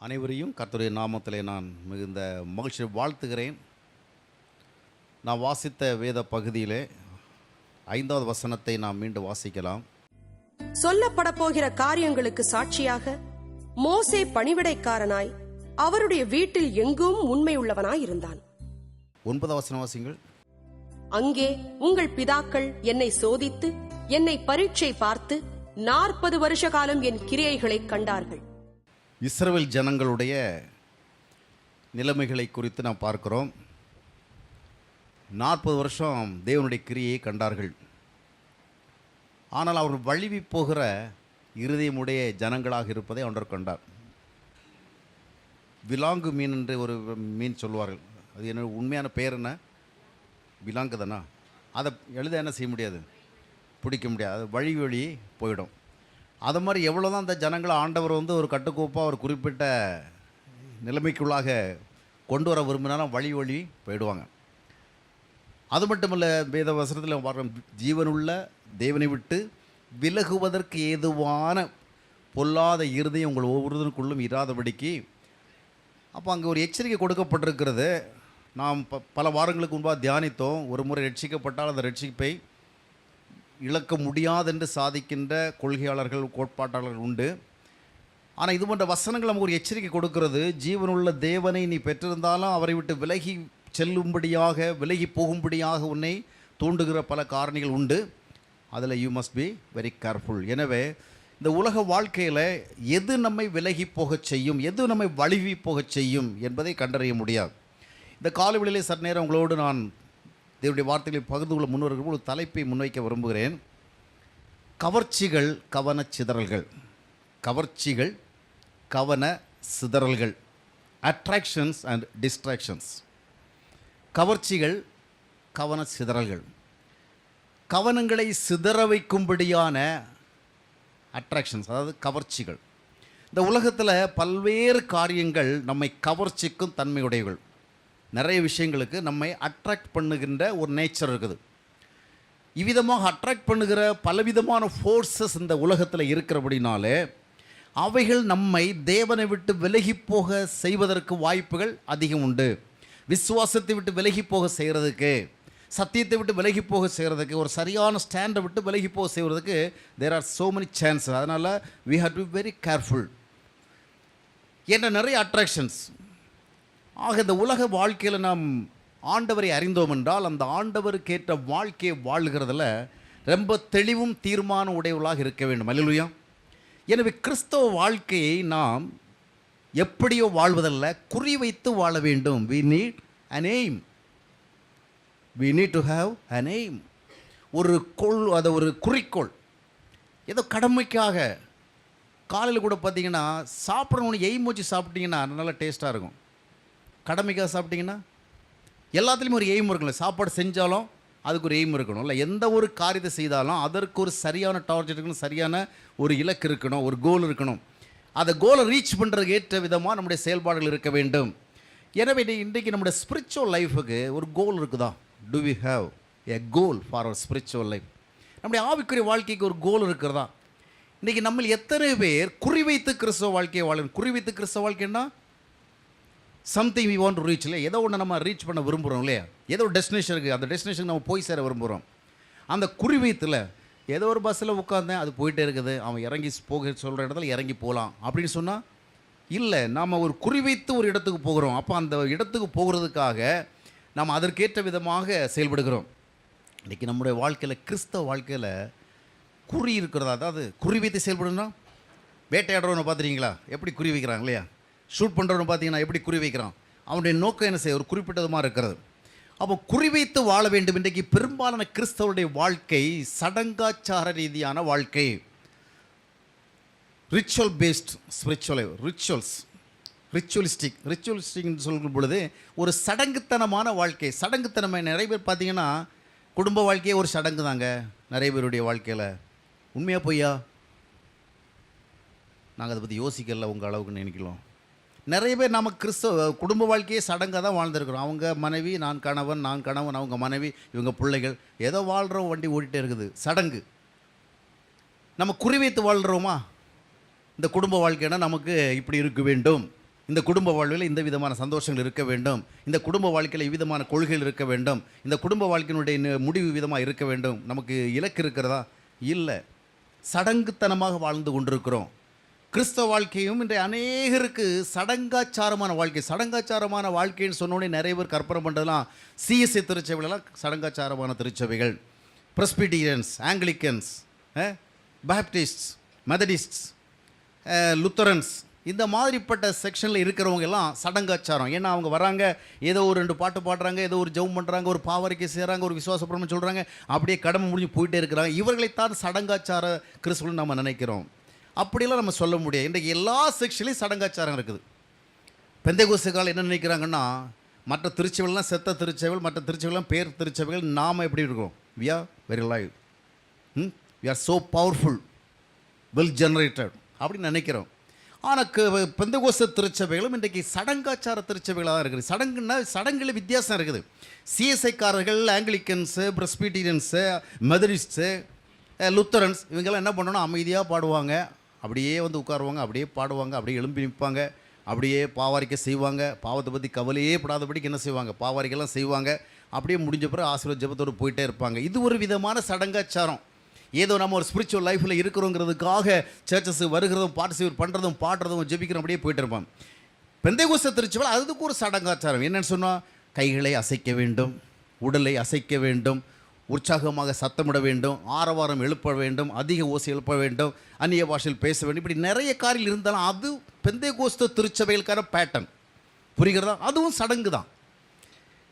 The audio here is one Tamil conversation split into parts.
அனைவரையும் கர்த்தருடைய நாமத்திலே நான் மிகுந்த மகிழ்ச்சி வாழ்த்துகிறேன். நான் வாசித்த வேத பகுதியிலே 5வது வசனத்தை நாம் மீண்டும் வாசிக்கலாம். சொல்லப்பட போகிற காரியங்களுக்கு சாட்சியாக மோசே பணிவிடைக்காரனாய் அவருடைய வீட்டில் எங்கும் உண்மை உள்ளவனாய் இருந்தான். 9வது வசனம் வாசிங்கள். அங்கே உங்கள் பிதாக்கள் என்னை சோதித்து என்னை பரீட்சை பார்த்து 40 வருஷ காலம் என் கிரியைகளை கண்டார்கள். இஸ்ரவேல் ஜனங்களுடைய நிலைமைகளை குறித்து நாம் பார்க்கிறோம். 40 வருஷம் தேவனுடைய கிரியை கண்டார்கள். ஆனால் அவர் வழுவி போகிற இருதயமுடைய ஜனங்களாக இருப்பதை ஆண்டவர் கண்டார். விலாங்கு மீன் என்று ஒரு மீன் சொல்வார்கள். அது என்ன உண்மையான பேர் என்ன? விலாங்கு தானா? அதை எழுத என்ன செய்ய முடியாது, பிடிக்க முடியாது, அது வழி போயிடும். அது மாதிரி எவ்வளோ தான் அந்த ஜனங்களை ஆண்டவர் ஒரு கட்டுக்கோப்பாக ஒரு குறிப்பிட்ட நிலைமைக்குள்ளாக கொண்டு வர விரும்பினாலும் வழி போயிடுவாங்க. அது மட்டும் இல்லை, வேத வசனத்தில் பார்க்க ஜீவனுள்ள தேவனை விட்டு விலகுவதற்கு ஏதுவான பொல்லாத இருதயம் உங்கள் ஒவ்வொருவருக்குள்ளும் இராதபடிக்கு. அப்போ அங்கே ஒரு எச்சரிக்கை கொடுக்கப்பட்டிருக்கிறது. நாம் பல வாரங்களுக்கு முன்பாக தியானித்தோம். ஒரு முறை ரட்சிக்கப்பட்டால் அந்த ரட்சிப்பை இழக்க முடியாதென்று சாதிக்கின்ற கொள்கையாளர்கள், கோட்பாட்டாளர்கள் உண்டு. ஆனால் இது போன்ற வசனங்கள் நமக்கு ஒரு எச்சரிக்கை கொடுக்கிறது. ஜீவனுள்ள தேவனை நீ பெற்றிருந்தாலும் அவரை விட்டு விலகி செல்லும்படியாக, விலகி போகும்படியாக உன்னை தூண்டுகிற பல காரணிகள் உண்டு. அதில் you must be very careful. எனவே இந்த உலக வாழ்க்கையில் எது நம்மை விலகி போகச் செய்யும், எது நம்மை வழுவி போகச் செய்யும் என்பதை கண்டறிய முடியாது. இந்த காலவெளியிலே சற்று நேரம் உங்களோடு நான் தேவனுடைய வார்த்தைகளை பகிர்ந்து கொள்ள முன்வருகிற ஒரு தலைப்பை முன்வைக்க விரும்புகிறேன். கவர்ச்சிகள், கவன சிதறல்கள். கவர்ச்சிகள், கவன சிதறல்கள். Attractions and distractions. கவர்ச்சிகள், கவன சிதறல்கள். கவனங்களை சிதற வைக்கும்படியான அட்ராக்ஷன்ஸ், அதாவது கவர்ச்சிகள். இந்த உலகத்தில் பல்வேறு காரியங்கள் நம்மை கவர்ச்சிக்கும் தன்மையுடையவர்கள். நிறைய விஷயங்களுக்கு நம்மை அட்ராக்ட் பண்ணுகின்ற ஒரு நேச்சர் இருக்குது. இவ்விதமாக அட்ராக்ட் பண்ணுகிற பலவிதமான ஃபோர்ஸஸ் இந்த உலகத்தில் இருக்கிறபடினாலே அவைகள் நம்மை தேவனை விட்டு விலகி போக செய்வதற்கு வாய்ப்புகள் அதிகம் உண்டு. விசுவாசத்தை விட்டு விலகி போக செய்கிறதுக்கு, சத்தியத்தை விட்டு விலகி போக செய்கிறதுக்கு, ஒரு சரியான ஸ்டாண்டை விட்டு விலகி போக செய்வதற்கு there are so many chances. அதனால் we have to be very careful. என்ற நிறைய அட்ராக்ஷன்ஸ். ஆக இந்த உலக வாழ்க்கையில் நாம் ஆண்டவரை அறிந்தோம் என்றால் அந்த ஆண்டவருக்கேற்ற வாழ்க்கையை வாழ்கிறதுல ரொம்ப தெளிவும் தீர்மானம் உடையவர்களாக இருக்க வேண்டும். அல்லேலூயா. எனவே கிறிஸ்தவ வாழ்க்கையை நாம் எப்படியோ வாழ்வதல்ல, குறிவைத்து வாழ வேண்டும். we need an aim. we need to have an aim. அது ஒரு குறிக்கோள். ஏதோ கடமைக்காக. காலையில் கூட பார்த்தீங்கன்னா சாப்பிடணும்னு எய்ம் வச்சு சாப்பிட்டீங்கன்னா நல்லா டேஸ்ட்டாக இருக்கும். கடமைக்காக சாப்பிட்டீங்கன்னா எல்லாத்துலேயும் ஒரு எய்ம் இருக்குல்ல. சாப்பாடு செஞ்சாலும் அதுக்கு ஒரு எய்ம் இருக்கணும் இல்லை. எந்த ஒரு காரியத்தை செய்தாலும் அதற்கு ஒரு சரியான டார்கெட் இருக்கணும், சரியான ஒரு இலக்கு இருக்கணும், ஒரு கோல் இருக்கணும். அந்த கோலை ரீச் பண்ணுறதுக்கு ஏற்ற விதமாக நம்முடைய செயல்பாடுகள் இருக்க வேண்டும். எனவே இன்றைக்கு நம்முடைய ஸ்பிரிச்சுவல் லைஃபுக்கு ஒரு கோல் இருக்குதா? Do we have a goal for our spiritual life? நம்முடைய ஆவிக்குரிய வாழ்க்கைக்கு ஒரு கோல் இருக்கிறதா? இன்றைக்கி நம்ம எத்தனை பேர் குறிவைத்து கிறிஸ்தவ வாழ்க்கையை வாழணும்? குறிவைத்து கிறிஸ்தவ வாழ்க்கைன்னா something we want to reach இல்லை. ஏதோ ஒன்று நம்ம ரீச் பண்ண விரும்புகிறோம் இல்லையா? ஏதோ ஒரு டெஸ்டினேஷன் இருக்குது, அந்த டெஸ்டினேஷன் நம்ம போய் சேர விரும்புகிறோம். அந்த குறிவைத்தில் ஏதோ ஒரு பஸ்ஸில் உட்காந்தேன், அது போயிட்டே இருக்குது, அவன் இறங்கி போக சொல்கிற இடத்துல இறங்கி போகலாம் அப்படின்னு சொன்னால் இல்லை. நாம் ஒரு குறிவைத்து ஒரு இடத்துக்கு போகிறோம். அப்போ அந்த இடத்துக்கு போகிறதுக்காக நாம் அதற்கேற்ற விதமாக செயல்படுகிறோம். இன்றைக்கி நம்முடைய வாழ்க்கையில், கிறிஸ்தவ வாழ்க்கையில் குறி இருக்கிறதா? அதாவது குறிவைத்து செயல்படணும்னா, வேட்டையாடுறவனை பார்த்துருக்கீங்களா எப்படி குறி வைக்கிறாங்க இல்லையா? ஷூட் பண்ணுறவனை பார்த்தீங்கன்னா எப்படி குறி வைக்கிறான்? அவனுடைய நோக்கம் என்ன செய்ய? ஒரு குறிப்பிட்டதுமாக இருக்கிறது. அப்போ குறிவைத்து வாழ வேண்டும். இன்றைக்கு பெரும்பாலான கிறிஸ்தவருடைய வாழ்க்கை சடங்காச்சார ரீதியான வாழ்க்கை. ரிச்சுவல் பேஸ்ட் ஸ்பிரிச்சுவல், ரிச்சுவலிஸ்டிக்னு சொல்லும் பொழுது ஒரு சடங்குத்தனமான வாழ்க்கை. சடங்குத்தனமாக நிறைய பேர் பார்த்தீங்கன்னா குடும்ப வாழ்க்கையே ஒரு சடங்கு தாங்க நிறைய பேருடைய வாழ்க்கையில். உண்மையாக பொய்யா? நாங்கள் அதை பற்றி யோசிக்கல உங்கள் அளவுக்கு நினைக்கலாம். நிறைய பேர் நம்ம கிறிஸ்தவ குடும்ப வாழ்க்கையே சடங்காக தான் வாழ்ந்துருக்குறோம். அவங்க மனைவி, நான் கணவன், அவங்க மனைவி, இவங்க பிள்ளைகள், ஏதோ வாழ்கிறோம், வண்டி ஓடிட்டே இருக்குது, சடங்கு. நம்ம குறிவைத்து வாழ்கிறோமா? இந்த குடும்ப வாழ்க்கைனா நமக்கு இப்படி இருக்க வேண்டும், இந்த குடும்ப வாழ்வில் இந்த விதமான சந்தோஷங்கள் இருக்க வேண்டும், இந்த குடும்ப வாழ்க்கையில் இவ்விதமான கொள்கைகள் இருக்க வேண்டும், இந்த குடும்ப வாழ்க்கையினுடைய முடிவு விதமாக இருக்க வேண்டும். நமக்கு இலக்கு இருக்கிறதா? இல்லை. சடங்குத்தனமாக வாழ்ந்து கொண்டிருக்கிறோம். கிறிஸ்தவ வாழ்க்கையும் இன்றைய அநேகருக்கு சடங்காச்சாரமான வாழ்க்கை. சடங்காச்சாரமான வாழ்க்கைன்னு சொன்னோடனே நிறைய பேர் கற்பனை பண்ணுறதுலாம் சிஎஸ்ஐ திருச்சபைகளெல்லாம் சடங்காச்சாரமான திருச்சபைகள், பிரஸ்பிடியன்ஸ், ஆங்கிலிக்கன்ஸ், பாப்டிஸ்ட்ஸ், மெதடிஸ்ட்ஸ், லுத்தரன்ஸ், இந்த மாதிரிப்பட்ட செக்ஷனில் இருக்கிறவங்க எல்லாம் சடங்காச்சாரம். ஏன்னா அவங்க வராங்க, ஏதோ ஒரு 2 பாட்டு பாடுறாங்க, ஏதோ ஒரு ஜெபம் பண்ணுறாங்க, ஒரு பாவரிக்கை செய்கிறாங்க, ஒரு விசுவாசப்படணும்னு சொல்கிறாங்க, அப்படியே கடமை முடிஞ்சு போயிட்டே இருக்கிறாங்க. இவர்களைத்தான் சடங்காச்சார கிறிஸ்துவன்னு நம்ம நினைக்கிறோம். அப்படியெல்லாம் நம்ம சொல்ல முடியாது. இன்றைக்கு எல்லா செக்ஷன்லையும் சடங்காச்சாரம் இருக்குது. பெந்தைகோஸ்துக்காரர்கள் என்ன நினைக்கிறாங்கன்னா, மற்ற திருச்சபைகள்லாம் செத்த திருச்சபைகள், மற்ற திருச்சபைகள்லாம் பேர் திருச்சபைகள், நாம் எப்படி இருக்கிறோம்? We are very live, we are so powerful, well generated அப்படின்னு நினைக்கிறோம். ஆனால் பெந்தகோஸ்து திருச்சபைகளும் இன்றைக்கு சடங்காச்சார திருச்சபைகளாக தான் இருக்குது. சடங்குன்னா சடங்குல வித்தியாசம் இருக்குது. சிஎஸ்ஐக்காரர்கள், ஆங்கிலிக்கன்ஸு, பிரஸ்பிட்டீரியன்ஸு, மெதடிஸ்ட்ஸு, லுத்தரன்ஸ் இவங்கெல்லாம் என்ன பண்ணணும்? அமைதியாக பாடுவாங்க, அப்படியே வந்து உட்காருவாங்க, அப்படியே பாடுவாங்க, அப்படியே எழும்பி நிற்பாங்க, அப்படியே பாவாரிக்கை செய்வாங்க, பாவத்தை பற்றி கவலையே படாதபடிக்கு என்ன செய்வாங்க? பாவாரிக்கைலாம் செய்வாங்க. அப்படியே முடிஞ்ச பிறகு ஆசீர்வாத ஜெபத்தோடு போயிட்டே இருப்பாங்க. இது ஒரு விதமான சடங்காச்சாரம். ஏதோ நம்ம ஒரு ஸ்பிரிச்சுவல் லைஃப்பில் இருக்கிறோங்கிறதுக்காக சர்ச்சஸ் வருகிறதும், பார்ட்டிசிபேட் பண்ணுறதும், பாடுறதும், ஜெபிக்கிறோம், அப்படியே போயிட்டு இருப்பாங்க. பெந்தைகோஸ்து திருச்சபை அதுக்கு ஒரு சடங்காச்சாரம். என்னென்னு சொன்னால், கைகளை அசைக்க வேண்டும், உடலை அசைக்க வேண்டும், உற்சாகமாக சத்தமிட வேண்டும், ஆரவாரம் எழுப்ப வேண்டும், அதிக ஓசை எழுப்ப வேண்டும், அந்நிய பாஷையில் பேச வேண்டும், இப்படி நிறைய காரியங்கள் இருந்தாலும் அது பெந்தைகோஸ்து திருச்சபைகளுக்கான பேட்டர்ன். புரிகிறதா? அதுவும் சடங்கு தான்.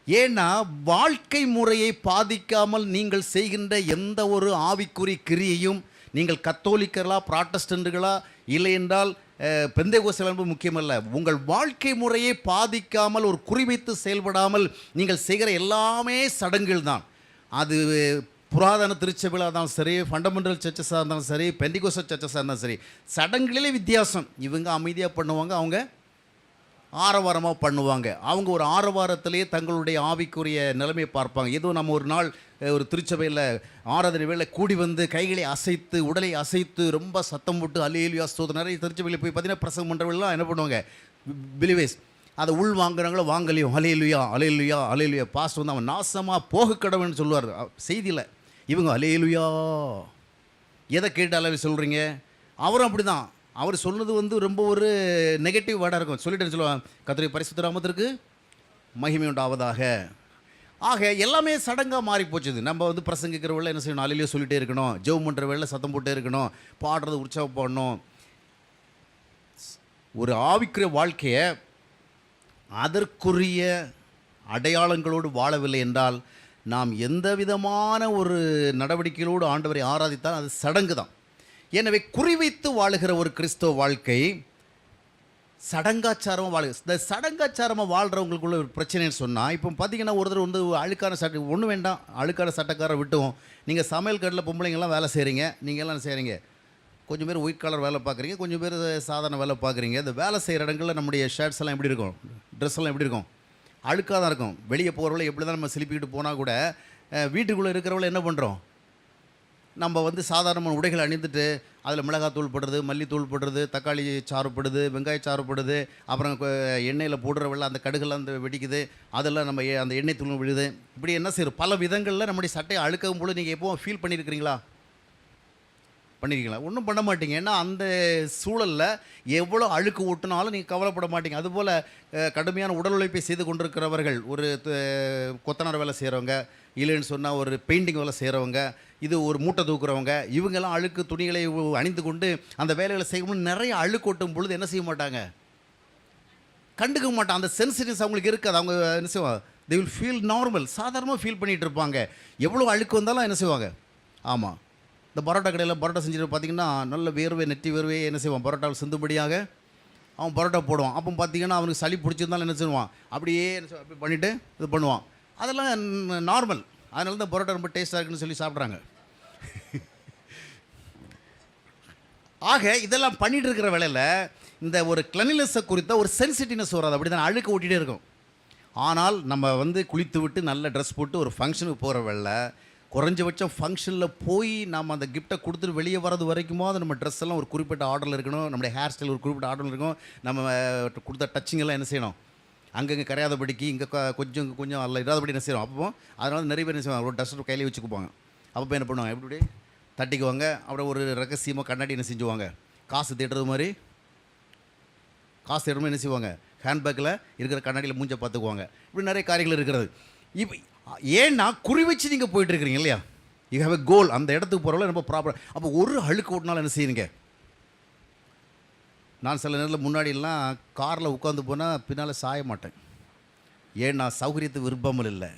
ஏன்னா வாழ்க்கை முறையை பாதிக்காமல் நீங்கள் செய்கின்ற எந்த ஒரு ஆவிக்குறி கிரியையும், நீங்கள் கத்தோலிக்கர்களா, ப்ராட்டஸ்டன்ட்டுகளா, இல்லை என்றால் பெந்தைகோஸ்தல் என்பது முக்கியமல்ல, உங்கள் வாழ்க்கை முறையை பாதிக்காமல், ஒரு குறிவைத்து செயல்படாமல் நீங்கள் செய்கிற எல்லாமே சடங்குகள் தான். அது புராதன திருச்சபையாக இருந்தாலும் சரி, ஃபண்டமெண்டல் சர்ச்சஸாக இருந்தாலும் சரி, பெந்தைகோஸ்தல் சர்ச்சஸாக இருந்தாலும் சரி, சடங்குகளிலே வித்தியாசம். இவங்க அமைதியாக பண்ணுவாங்க, அவங்க ஆரவாரமாக பண்ணுவாங்க. அவங்க ஒரு ஆரவாரத்திலே தங்களுடைய ஆவிக்குரிய நிலைமையை பார்ப்பாங்க. ஏதோ நம்ம ஒரு நாள் ஒரு திருச்சபையில் ஆராதனை வேளை கூடி வந்து கைகளை அசைத்து, உடலை அசைத்து, ரொம்ப சத்தம் போட்டு அல்லேலூயா ஸ்தோத்திரம், நிறைய திருச்சபையில் போய் பார்த்தீங்கன்னா பிரசங்கம் பண்ணுறவங்களாம் என்ன பண்ணுவாங்க? பிலிவேஸ் அதை உள் வாங்குறாங்களோ வாங்கலையோ, அலேலுயா அலேலுயா அலேலுயா, பாஸ்ட் வந்து அவன் நாசமாக போக கடவுள்னு சொல்லுவார் செய்தியில். இவங்க அலேலுயா எதை கேட்டாலே சொல்கிறீங்க. அவரும் அப்படி தான். அவர் சொன்னது வந்து ரொம்ப ஒரு நெகட்டிவ் வேர்டாக இருக்கும். சொல்லிட்டு சொல்லுவாங்க, கர்த்தருடைய பரிசுத்த நாமத்திற்கு மகிமை உண்டாவதாக. ஆக எல்லாமே சடங்காக மாறி போச்சுது. நம்ம வந்து பிரசங்கிக்கிற வேலை என்ன செய்யணும்? அலையிலேயே சொல்லிகிட்டே இருக்கணும், ஜெபம் பண்ணுற வேலை சத்தம் போட்டே இருக்கணும், பாடுறது உற்சாகம் பண்ணணும். ஒரு ஆவிக்குரிய வாழ்க்கையை அதற்குரிய அடையாளங்களோடு வாழவில்லை என்றால், நாம் எந்த விதமான ஒரு நடவடிக்கைகளோடு ஆண்டவரை ஆராதித்தால் அது சடங்கு தான். எனவே குறிவைத்து வாழுகிற ஒரு கிறிஸ்தவ வாழ்க்கை சடங்காச்சாரமாக இந்த சடங்காச்சாரமாக வாழ்கிறவங்களுக்குள்ள ஒரு பிரச்சனைன்னு சொன்னால், இப்போ பார்த்தீங்கன்னா ஒருத்தர் வந்து அழுக்கான சட்டை ஒன்றும் வேண்டாம், அழுக்கான சட்டைக்காரை விட்டுவோம். நீங்கள் சமையல் கட்டில் பொம்பளைங்கள்லாம் வேலை செய்கிறீங்க, நீங்கள் எல்லாம் செய்கிறீங்க, கொஞ்சம் பேர் ஒயிட் கலர் வேலை பார்க்குறீங்க, கொஞ்சம் பேர் சாதாரண வேலை பார்க்குறீங்க. இந்த வேலை செய்கிற இடங்களில் நம்முடைய ஷர்ட்ஸ் எல்லாம் எப்படி இருக்கும்? ட்ரெஸ் எல்லாம் எப்படி இருக்கும்? அழுக்காக தான் இருக்கும். வெளியே போகிறவளை எப்படி தான் நம்ம சிலிப்பிக்கிட்டு போனால் கூட, வீட்டுக்குள்ளே இருக்கிறவளை என்ன பண்ணுறோம்? நம்ம வந்து சாதாரணமான உடைகள் அணிந்துட்டு அதில் மிளகாத்தூள் போடுறது, மல்லித்தூள் போடுறது, தக்காளி சாறு போடுது, வெங்காய சாறு போடுது, அப்புறம் எண்ணெயில் போடுறவள்ள அந்த கடுகெல்லாம் அந்த வெடிக்குது, அதெல்லாம் நம்ம அந்த எண்ணெய் தூள் விழுது. இப்படி என்ன செய்யும்? பல விதங்களில் நம்முடைய சட்டையை அழுக்கவும் போது நீங்கள் எப்போவும் ஃபீல் பண்ணியிருக்கிறீங்களா? பண்ணியிருக்கீங்களா? ஒன்றும் பண்ண மாட்டீங்க. ஏன்னா அந்த சூழலில் எவ்வளோ அழுக்கு ஊட்டினாலும் நீங்கள் கவலைப்பட மாட்டீங்க. அதுபோல் கடுமையான உடல் உழைப்பை செய்து கொண்டிருக்கிறவர்கள், ஒரு கொத்தனார் வேலை செய்கிறவங்க, இல்லைன்னு சொன்னால் ஒரு பெயிண்டிங் வேலை செய்கிறவங்க, இது ஒரு மூட்டை தூக்குறவங்க, இவங்கெல்லாம் அழுக்கு துணிகளை அணிந்து கொண்டு அந்த வேலைகளை செய்யும்போது நிறைய அழுக்கு ஓட்டும் பொழுது என்ன செய்ய மாட்டாங்க? கண்டுக்க மாட்டாங்க. அந்த சென்சிட்டிவ்ஸ் அவங்களுக்கு இருக்காது. அவங்க என்ன செய்வாங்க? தே வில் ஃபீல் நார்மல், சாதாரணமாக ஃபீல் பண்ணிகிட்டு இருப்பாங்க. எவ்வளோ அழுக்கு வந்தாலும் என்ன செய்வாங்க? ஆமாம், இந்த பரோட்டா கடையில் பரோட்டா செஞ்சுட்டு பார்த்தீங்கன்னா நல்ல வேர்வை, நெட்டி வேர்வையே என்ன செய்வான்? பரோட்டாவில் சிந்துபடியாக அவன் பரோட்டா போடுவான். அப்போ பார்த்தீங்கன்னா அவனுக்கு சளி பிடிச்சிருந்தாலும் என்ன செய்வான்? அப்படியே என்ன அப்படி பண்ணிவிட்டு இது பண்ணுவான். அதெல்லாம் நார்மல். அதனால தான் பரோட்டா ரொம்ப டேஸ்ட்டாக இருக்குன்னு சொல்லி சாப்பிட்றாங்க. ஆக இதெல்லாம் பண்ணிகிட்டு இருக்கிற வேலையில் இந்த ஒரு கிளனினஸை குறித்த ஒரு சென்சிட்டிவ்னஸ் வராது. அப்படி தான் அழுக்க ஓட்டிகிட்டே இருக்கும். ஆனால் நம்ம வந்து குளித்து விட்டு நல்ல ட்ரெஸ் போட்டு ஒரு ஃபங்க்ஷனுக்கு போகிற வேலை குறைஞ்சபட்சம் ஃபங்க்ஷனில் போய் நம்ம அந்த கிஃப்ட்டை கொடுத்துட்டு வெளியே வரது வரைக்குமோ அது நம்ம ட்ரெஸ் எல்லாம் ஒரு குறிப்பிட்ட ஆர்டரில் இருக்கணும், நம்முடைய ஹேர் ஸ்டைல் ஒரு குறிப்பிட்ட ஆர்டரில் இருக்கும், நம்ம கொடுத்த டச்சிங் எல்லாம் என்ன செய்யணும், அங்கங்கே கரையாதபடிக்கு இங்கே கொஞ்சம் கொஞ்சம் அல்ல இடாதபடி என்ன செய்யணும். அப்போ அதனால் நிறைய பேர் என்ன செய்வாங்க, ஒரு டஸ்டர் கையிலே வச்சுக்குப்பாங்க. அப்போ என்ன பண்ணுவாங்க, எப்படி தட்டிக்குவாங்க, அப்புறம் ஒரு ரகசியமாக கண்ணாடி என்ன செஞ்சுவாங்க, காசு தேடுறது மாதிரி காசு தேடுறது என்ன செய்வாங்க, ஹேண்ட்பேக்கில் இருக்கிற கண்ணாடியில் மூஞ்சை பார்த்துக்குவாங்க. இப்படி நிறைய காரியங்கள் இருக்கிறது. இப்போ ஏன்னா குறி வச்சு நீங்கள் போயிட்டுருக்கிறீங்க இல்லையா, யூ ஹேவ் எ கோல். அந்த இடத்துக்கு போகிறவங்கள ரொம்ப ப்ராப்பர். அப்போ ஒரு அழுக்கு ஓட்டினாலும் என்ன செய்யுங்க. நான் சில நேரத்தில் முன்னாடியெல்லாம் காரில் உட்காந்து போனால் பின்னால் சாய மாட்டேன். ஏன்னா சௌகரியத்துக்கு விருப்பமல் இல்லை.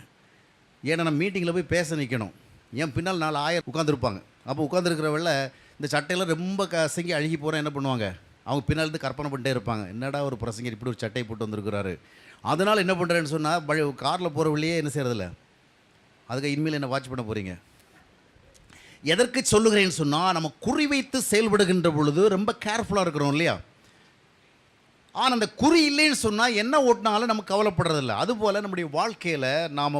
ஏன்னா நான் மீட்டிங்கில் போய் பேச நிற்கணும், என் பின்னால் 4 ஆயர் உட்காந்துருப்பாங்க. அப்போ உட்காந்துருக்கிறவள்ள இந்த சட்டையெல்லாம் ரொம்ப கசங்கி அழுகி போகிறேன் என்ன பண்ணுவாங்க, அவங்க பின்னாலேருந்து கற்பனை பண்ணிட்டே இருப்பாங்க, என்னடா ஒரு பிரசங்கர் இப்படி ஒரு சட்டையை போட்டு வந்திருக்கிறாரு. அதனால் என்ன பண்ணுறேன்னு சொன்னால் காரில் போகிற வழியே என்ன செய்கிறதில்ல, அதுக்கு இனிமேல் என்ன வாட்ச் பண்ண போகிறீங்க. எதற்கு சொல்லுகிறேன்னு சொன்னால், நம்ம குறிவைத்து செயல்படுகின்ற பொழுது ரொம்ப கேர்ஃபுல்லாக இருக்கிறோம் இல்லையா. ஆனால் அந்த குறி இல்லைன்னு சொன்னால் என்ன ஓட்டினாலும் நமக்கு கவலைப்படுறதில்ல. அதுபோல் நம்முடைய வாழ்க்கையில் நாம்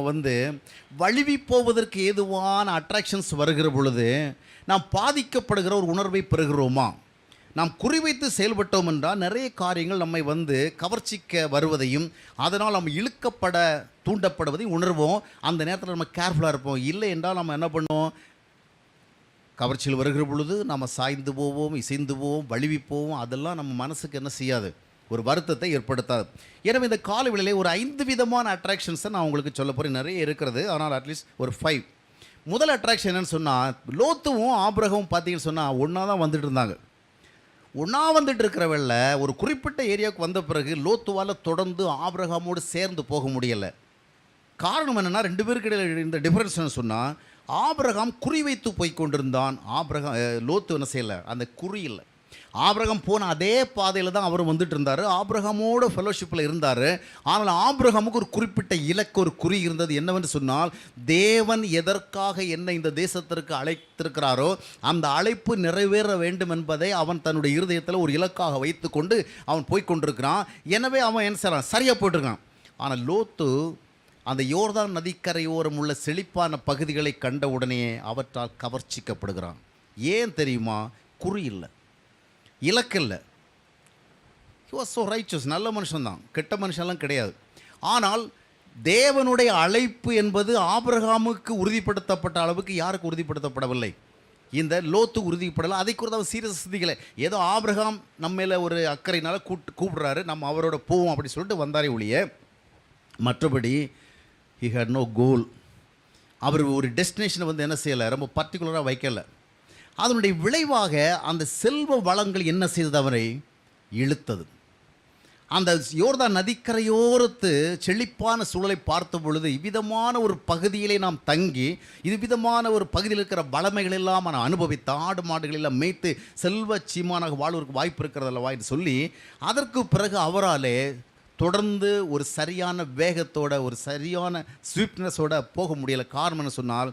வழுவி போவதற்கு ஏதுவான அட்ராக்ஷன்ஸ் வருகிற பொழுது நாம் பாதிக்கப்படுகிற ஒரு உணர்வை பெறுகிறோமா. நாம் குறிவைத்து செயல்பட்டோம் என்றால் நிறைய காரியங்கள் நம்மை கவர்ச்சிக்க வருவதையும் அதனால் நம்ம இழுக்கப்பட தூண்டப்படுவதையும் உணர்வோம். அந்த நேரத்தில் நம்ம கேர்ஃபுல்லாக இருப்போம். இல்லை என்றால் நம்ம என்ன பண்ணுவோம், கவர்ச்சியில் வருகிற பொழுது நம்ம சாய்ந்து போவோம், இசைந்து போவோம், வழுவி போவோம். அதெல்லாம் நம்ம மனசுக்கு என்ன செய்யாது, ஒரு வருத்தத்தை ஏற்படுத்தாது. எனவே இந்த காலவெளியிலே ஒரு 5 விதமான அட்ராக்ஷன்ஸை நான் உங்களுக்கு சொல்ல போகிறேன். நிறைய இருக்கிறது, ஆனால் அட்லீஸ்ட் ஒரு 5. முதல் அட்ராக்ஷன் என்னன்னு சொன்னால், லோத்துவும் ஆபிரகாமும் பார்த்தீங்கன்னு சொன்னால் ஒன்றா தான் வந்துட்டு இருந்தாங்க. ஒன்றா வந்துட்டு இருக்கிறவள்ள ஒரு குறிப்பிட்ட ஏரியாவுக்கு வந்த பிறகு லோத்துவால் தொடர்ந்து ஆபிரகாமோடு சேர்ந்து போக முடியலை. காரணம் என்னென்னா, 2 பேருக்கு இடையில் இந்த டிஃப்ரென்ஸ்னு சொன்னால், ஆபிரகாம் குறி வைத்து போய் கொண்டிருந்தான். லோத்து என்ன செய்யலை, அந்த குறி இல்லை. ஆபிரகாம் போன அதே பாதையில் தான் அவர் வந்துட்டு இருந்தார், ஆபிரகாமோட ஃபெலோஷிப்பில் இருந்தார். ஆனால் ஆபிரகாமுக்கு ஒரு குறிப்பிட்ட இலக்கு, ஒரு குறி இருந்தது. என்னவென்று சொன்னால், தேவன் எதற்காக என்னை இந்த தேசத்திற்கு அழைத்திருக்கிறாரோ அந்த அழைப்பு நிறைவேற வேண்டும் என்பதை அவன் தன்னுடைய இருதயத்தில் ஒரு இலக்காக வைத்து கொண்டு அவன் போய்கொண்டிருக்கிறான். எனவே அவன் என்ன செய்கிறான், சரியாக போய்ட்டுருக்கான். ஆனால் லோத்து அந்த யோர்தான் நதிக்கரையோரம் உள்ள செழிப்பான பகுதிகளை கண்டவுடனே அவற்றால் கவர்ச்சிக்கப்படுகிறான். ஏன் தெரியுமா, குறி இல்லை, இலக்கு இல்லை. ஹி வாஸ் ஸோ ரைச்சஸ், நல்ல மனுஷன்தான், கெட்ட மனுஷன்லாம் கிடையாது. ஆனால் தேவனுடைய அழைப்பு என்பது ஆபிரகாமுக்கு உறுதிப்படுத்தப்பட்ட அளவுக்கு யாருக்கு உறுதிப்படுத்தப்படவில்லை, இந்த லோத்து உறுதிப்படலை. அதை குறித்து அவன் சீரியஸ் சிந்திக்கலை. ஏதோ ஆபிரகாம் நம்ம மேலே ஒரு அக்கறையினால கூப்பிடுறாரு, நம்ம அவரோட போவோம் அப்படி சொல்லிட்டு வந்தாரே ஒழிய, மற்றபடி he had no goal. அவர் ஒரு டெஸ்டினேஷனை என்ன செய்யலை, ரொம்ப பர்டிகுலராக வைக்கலை. அதனுடைய விளைவாக அந்த செல்வ வளங்கள் என்ன செய்தது, அவரை இழுத்தது. அந்த யோர்தான் நதிக்கரையோரத்து செழிப்பான சூழலை பார்த்த பொழுது, இவ்விதமான ஒரு பகுதியிலே நாம் தங்கி இவ்விதமான ஒரு பகுதியில் இருக்கிற வளமைகளெல்லாம் நான் அனுபவித்து ஆடு மாடுகளெல்லாம் மேய்த்து செல்வ சீமானாக வாழ்வதற்கு வாய்ப்பு இருக்கிறதல்லவா என்று சொல்லி, அதற்கு பிறகு அவராலே தொடர்ந்து ஒரு சரியான வேகத்தோட, ஒரு சரியான ஸ்வீப்னஸோட போக முடியலை. காரணம் என்ன சொன்னால்,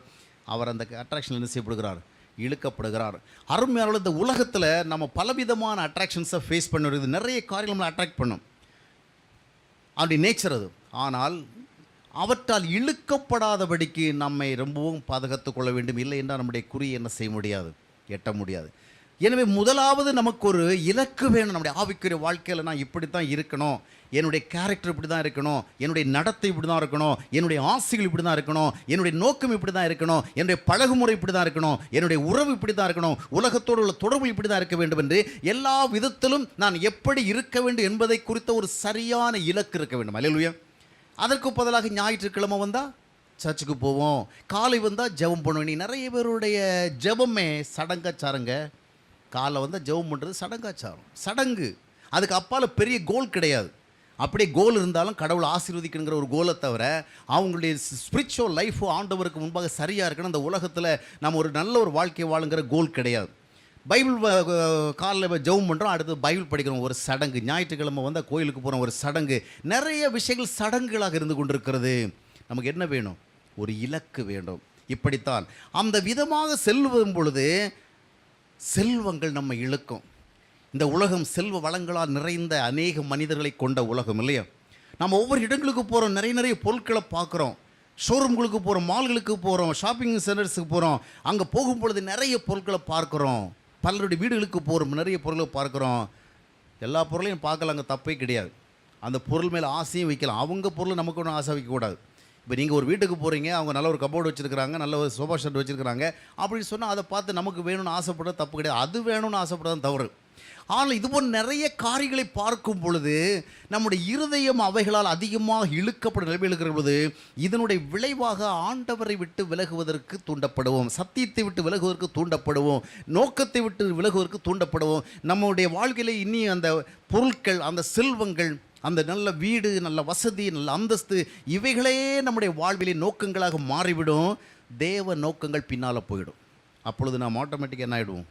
அவர் அந்த அட்ராக்ஷன் என்ன செய்யப்படுகிறார், இழுக்கப்படுகிறார். அருமையான இந்த உலகத்தில் நம்ம பலவிதமான அட்ராக்ஷன்ஸை ஃபேஸ் பண்ணுறது, நிறைய காரியங்கள் நம்மளை அட்ராக்ட் பண்ணும், அப்படி நேச்சர் அது. ஆனால் அவற்றால் இழுக்கப்படாதபடிக்கு நம்மை ரொம்பவும் பாதுகாத்து கொள்ள வேண்டும். இல்லை என்றால் நம்முடைய குறியை என்ன செய்ய முடியாது, எட்ட முடியாது. எனவே முதலாவது நமக்கு ஒரு இலக்கு வேணும். நம்முடைய ஆவிக்குரிய வாழ்க்கையில் நான் இப்படி தான் இருக்கணும், என்னுடைய கேரக்டர் இப்படி தான் இருக்கணும், என்னுடைய நடத்தை இப்படி தான் இருக்கணும், என்னுடைய ஆசைகள் இப்படி தான் இருக்கணும், என்னுடைய நோக்கம் இப்படி தான் இருக்கணும், என்னுடைய பழகுமுறை இப்படி தான் இருக்கணும், என்னுடைய உறவு இப்படி தான் இருக்கணும், உலகத்தோடு உள்ள தொடர்பு இப்படி தான் இருக்க வேண்டும் என்று எல்லா விதத்திலும் நான் எப்படி இருக்க வேண்டும் என்பதை குறித்த ஒரு சரியான இலக்கு இருக்க வேண்டும். அல்லேலூயா. அதற்கு பதிலாக ஞாயிற்றுக்கிழமை வந்தால் சர்ச்சுக்கு போவோம், காலை வந்தால் ஜெபம் பண்ணுவோம். நீ நிறைய பேருடைய ஜெபமே சடங்காச்சாரங்க. காலை வந்தால் ஜெபம் பண்ணுறது சடங்காச்சாரம், சடங்கு. அதுக்கு அப்பால் பெரிய கோல் கிடையாது. அப்படியே கோல் இருந்தாலும் கடவுளை ஆசீர்வதிக்கணுங்கிற ஒரு கோலை தவிர அவங்களுடைய ஸ்பிரிச்சுவல் லைஃபு ஆண்டவருக்கு முன்பாக சரியாக இருக்கணும், அந்த உலகத்தில் நம்ம ஒரு நல்ல ஒரு வாழ்க்கை வாழுங்கிற கோல் கிடையாது. பைபிள் காலையில் ஜெபம் பண்ணுறோம், அடுத்து பைபிள் படிக்கிறோம், ஒரு சடங்கு. ஞாயிற்றுக்கிழமை வந்தால் கோயிலுக்கு போகிறோம், ஒரு சடங்கு. நிறைய விஷயங்கள் சடங்குகளாக இருந்து கொண்டிருக்கிறது. நமக்கு என்ன வேணும், ஒரு இலக்கு வேண்டும். இப்படித்தான் அந்த விதமாக செல்லும் பொழுது செல்வங்கள் நம்ம இழுக்கும். இந்த உலகம் செல்வ வளங்களால் நிறைந்த அநேக மனிதர்களை கொண்ட உலகம் இல்லையா. நம்ம ஒவ்வொரு இடங்களுக்கு போகிறோம், நிறைய பொருட்களை பார்க்குறோம். ஷோரூம்களுக்கு போகிறோம், மால்களுக்கு போகிறோம், ஷாப்பிங் சென்டர்ஸுக்கு போகிறோம். அங்கே போகும் பொழுது நிறைய பொருட்களை பார்க்குறோம். பலருடைய வீடுகளுக்கு போகிறோம், நிறைய பொருளை பார்க்குறோம். எல்லா பொருளையும் பார்க்கலாம், அங்கே தப்பே கிடையாது. அந்த பொருள் மேலே ஆசையும் வைக்கலாம். அவங்க பொருள் நமக்கு ஒன்றும் ஆசை வைக்கக்கூடாது. இப்போ நீங்கள் ஒரு வீட்டுக்கு போகிறீங்க, அவங்க நல்ல ஒரு கபோர்டு வச்சுருக்கிறாங்க, நல்ல ஒரு சோஃபா ஷெட் வச்சுருக்கிறாங்க அப்படின்னு சொன்னால் அதை பார்த்து நமக்கு வேணும்னு ஆசைப்படுறது தப்பு கிடையாது. அது வேணும்னு ஆசைப்படுறது தவறு. ஆனால் இதுபோல் நிறைய காரியங்களை பார்க்கும் பொழுது நம்முடைய இருதயம் அவைகளால் அதிகமாக இழுக்கப்படும் நிலைமையில் இருக்கிற பொழுது இதனுடைய விளைவாக ஆண்டவரை விட்டு விலகுவதற்கு தூண்டப்படுவோம், சத்தியத்தை விட்டு விலகுவதற்கு தூண்டப்படுவோம், நோக்கத்தை விட்டு விலகுவதற்கு தூண்டப்படுவோம். நம்முடைய வாழ்க்கையிலே இனி அந்த பொருட்கள், அந்த செல்வங்கள், அந்த நல்ல வீடு, நல்ல வசதி, நல்ல அந்தஸ்து, இவைகளே நம்முடைய வாழ்விலே நோக்கங்களாக மாறிவிடும். தேவ நோக்கங்கள் பின்னால் போயிடும். அப்பொழுது நாம் ஆட்டோமேட்டிக்காக என்ன ஆகிடுவோம்?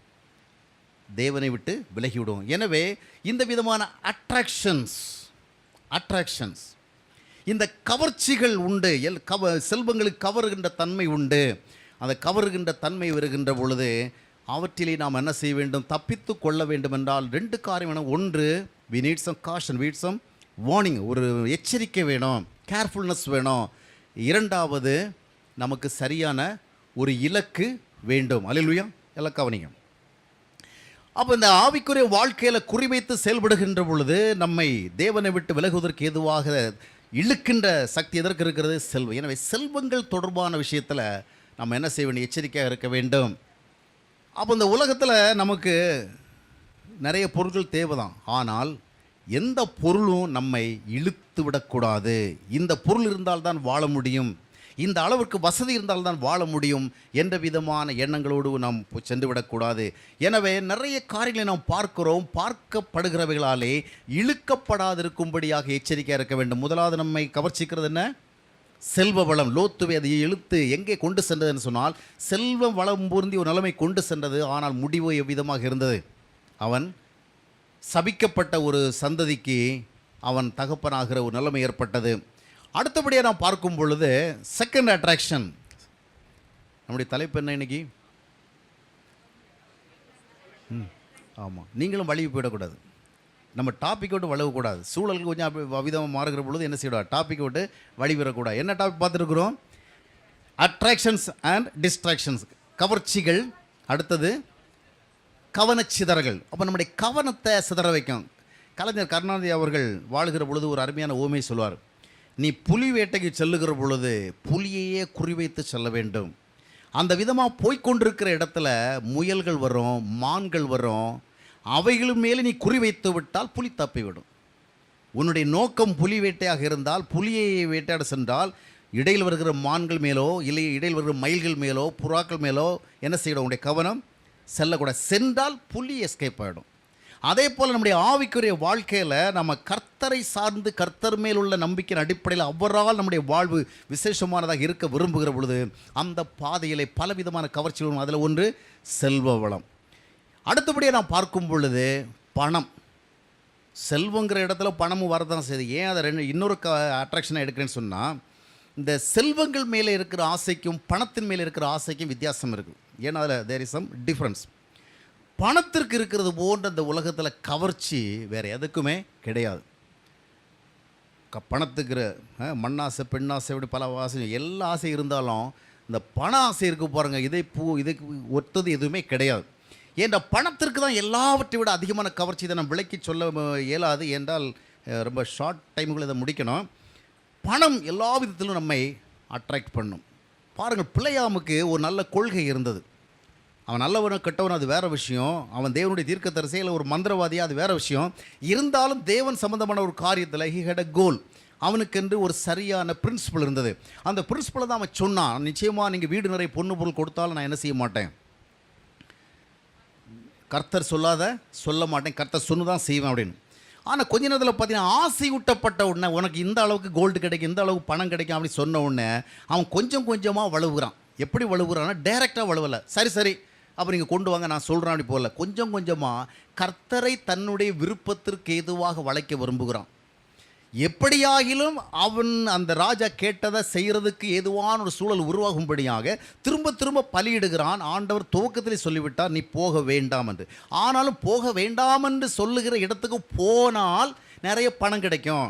தேவனை விட்டு விலகிவிடுவோம். எனவே இந்த விதமான அட்ராக்ஷன்ஸ், இந்த கவர்ச்சிகள் உண்டு. செல்வங்களுக்கு கவருகின்ற தன்மை உண்டு. அந்த கவருகின்ற தன்மை வருகின்ற பொழுது அவற்றிலே நாம் என்ன செய்ய வேண்டும்? தப்பித்து கொள்ள வேண்டும் என்றால் 2 காரியம் வேணும். ஒன்று, we need some caution, we need some warning, ஒரு எச்சரிக்கை வேணும், கேர்ஃபுல்னஸ் வேணும். இரண்டாவது, நமக்கு சரியான ஒரு இலக்கு வேண்டும். அல்லேலூயா. எல்லாம் கவனிங்க. அப்போ இந்த ஆவிக்குரிய வாழ்க்கையில் குறிவைத்து செயல்படுகின்ற பொழுது நம்மை தேவனை விட்டு விலகுவதற்கு ஏதுவாக இழுக்கின்ற சக்தி எதற்கு இருக்கிறது? செல்வம். எனவே செல்வங்கள் தொடர்பான விஷயத்தில் நம்ம என்ன செய்ய வேண்டிய எச்சரிக்கையாக இருக்க வேண்டும். அப்போ இந்த உலகத்தில் நமக்கு நிறைய பொருட்கள் தேவைதான். ஆனால் எந்த பொருளும் நம்மை இழுத்து விடக்கூடாது. இந்த பொருள் இருந்தால்தான் வாழ முடியும், இந்த அளவுக்கு வசதி இருந்தால்தான் வாழ முடியும் என்ற விதமான எண்ணங்களோடு நாம் சென்று விடக்கூடாது. எனவே நிறைய காரியங்களை நாம் பார்க்கிறோம், பார்க்கப்படுகிறவைகளாலே இழுக்கப்படாதிருக்கும்படியாக எச்சரிக்கையாக இருக்க வேண்டும். முதலாவது நம்மை கவர்ச்சிக்கிறது என்ன? செல்வ வளம். லோத்துவை அதை இழுத்து எங்கே கொண்டு சென்றதுன்னு சொன்னால், செல்வம் வளம் பொருந்தி ஒரு நிலைமை கொண்டு சென்றது. ஆனால் முடிவு எவ்விதமாக இருந்தது? அவன் சபிக்கப்பட்ட ஒரு சந்ததிக்கு அவன் தகப்பனாகிற ஒரு நிலைமை ஏற்பட்டது. அடுத்தபடியாக நாம் பார்க்கும் பொழுது செகண்ட் அட்ராக்ஷன். நம்முடைய தலைப்பு என்ன இன்னைக்கு? ஆமாம், நீங்களும் வழிவு போயிடக்கூடாது. நம்ம டாபிக் விட்டு வளவக்கூடாது. சூழலுக்கு கொஞ்சம் அவிதமாக மாறுகிற பொழுது என்ன செய்யக்கூடாது? டாபிக் விட்டு வழி வரக்கூடாது. என்ன டாபிக் பார்த்துருக்குறோம்? அட்ராக்ஷன்ஸ் அண்ட் டிஸ்ட்ராக்ஷன்ஸ், கவர்ச்சிகள். அடுத்தது கவனச்சிதறல்கள். அப்போ நம்முடைய கவனத்தை சிதற வைக்கும். கலைஞர் கருணாநிதி அவர்கள் வாழ்கிற பொழுது ஒரு அருமையான ஓமை சொல்வார். நீ புலி வேட்டைக்கு செல்லுகிற பொழுது புலியையே குறிவைத்து செல்ல வேண்டும். அந்த விதமாக போய்கொண்டிருக்கிற இடத்துல முயல்கள் வரும், மான்கள் வரும். அவைகளும் மேலே நீ குறிவைத்து விட்டால் புலி தப்பிவிடும். உன்னுடைய நோக்கம் புலி வேட்டையாக இருந்தால், புலியை வேட்டையாட சென்றால் இடையில் வருகிற மான்கள் மேலோ இல்லை இடையில் வருகிற மயில்கள் மேலோ புறாக்கள் மேலோ என்ன செய்யணும்? உன்னுடைய கவனம் செல்லக்கூடாது. சென்றால் புலி எஸ்கேப் ஆகிடும். அதே போல் நம்முடைய ஆவிக்குரிய வாழ்க்கையில் நம்ம கர்த்தரை சார்ந்து கர்த்தர் மேல் உள்ள நம்பிக்கையின் அடிப்படையில் அவரால் நம்முடைய வாழ்வு விசேஷமானதாக இருக்க விரும்புகிற பொழுது அந்த பாதையிலே பலவிதமான கவர்ச்சிகளும். அதில் ஒன்று செல்வ வளம். அடுத்தபடியாக நான் பார்க்கும் பொழுது பணம். செல்வங்கிற இடத்துல பணமும் வரதான் செய்யுது. ஏன் அதை இன்னொரு அட்ராக்ஷனாக எடுக்கிறேன்னு சொன்னால், இந்த செல்வங்கள் மேலே இருக்கிற ஆசைக்கும் பணத்தின் மேலே இருக்கிற ஆசைக்கும் வித்தியாசம் இருக்குது. ஏன்னா அதில் தேர் இஸ் சம் டிஃப்ரென்ஸ். பணத்திற்கு இருக்கிறது போன்ற இந்த உலகத்தில் கவர்ச்சி வேறு எதுக்குமே கிடையாது. பணத்துக்கு மண்ணாசை, பெண்ணாசை, இப்படி பல ஆசை, எல்லா ஆசை இருந்தாலும் இந்த பண ஆசை இருக்குது பாருங்கள், இதுக்கு ஒத்தது எதுவுமே கிடையாது. ஏன்னா பணத்திற்கு தான் எல்லாவற்றை விட அதிகமான கவர்ச்சி. இதை நம்ம விளக்கி சொல்ல இயலாது என்றால் ரொம்ப ஷார்ட் டைமுக்குள்ளே இதை முடிக்கணும். பணம் எல்லா விதத்திலும் நம்மை அட்ராக்ட் பண்ணும். பாருங்கள், பிள்ளையாமுக்கு ஒரு நல்ல கொள்கை இருந்தது. அவன் நல்லவனும் கெட்டவனும் அது வேறு விஷயம். அவன் தேவனுடைய தீர்க்கதரிசியில் ஒரு மந்திரவாதியாக அது வேறு விஷயம். இருந்தாலும் தேவன் சம்பந்தமான ஒரு காரியத்தில் ஹி ஹேட் அ கோல். அவனுக்கென்று ஒரு சரியான பிரின்சிபல் இருந்தது. அந்த பிரின்சிபலை தான் அவன் சொன்னான். நிச்சயமாக நீங்கள் வீடு நிறைய பொண்ணு பொருள் கொடுத்தாலும் நான் என்ன செய்ய மாட்டேன், கர்த்தர் சொல்ல மாட்டேன், கர்த்தர் சொன்னு தான் செய்வேன் அப்படின்னு. ஆனால் கொஞ்ச நேரத்தில் பார்த்தீங்கன்னா ஆசை ஊட்டப்பட்ட உடனே உனக்கு இந்த அளவுக்கு கோல்டு கிடைக்கும், இந்த அளவுக்கு பணம் கிடைக்கும் அப்படின்னு சொன்ன உடனே அவன் கொஞ்சம் கொஞ்சமாக வழுவுகிறான். எப்படி வழுவுறான்னா டைரெக்டாக வழுவலை. சரி அப்போ நீங்கள் கொண்டு வாங்க நான் சொல்கிறேன் அப்படி போகல. கொஞ்சம் கொஞ்சமாக கர்த்தரை தன்னுடைய விருப்பத்திற்கு ஏதுவாக வளைக்க விரும்புகிறான். எப்படியாகிலும் அவன் அந்த ராஜா கேட்டதை செய்கிறதுக்கு ஏதுவான ஒரு சூழல் உருவாகும்படியாக திரும்ப திரும்ப பலியிடுகிறான். ஆண்டவர் துவக்கத்திலே சொல்லிவிட்டார் நீ போக வேண்டாம் என்று. ஆனாலும் போக வேண்டாம் என்று சொல்லுகிற இடத்துக்கு போனால் நிறைய பணம் கிடைக்கும்.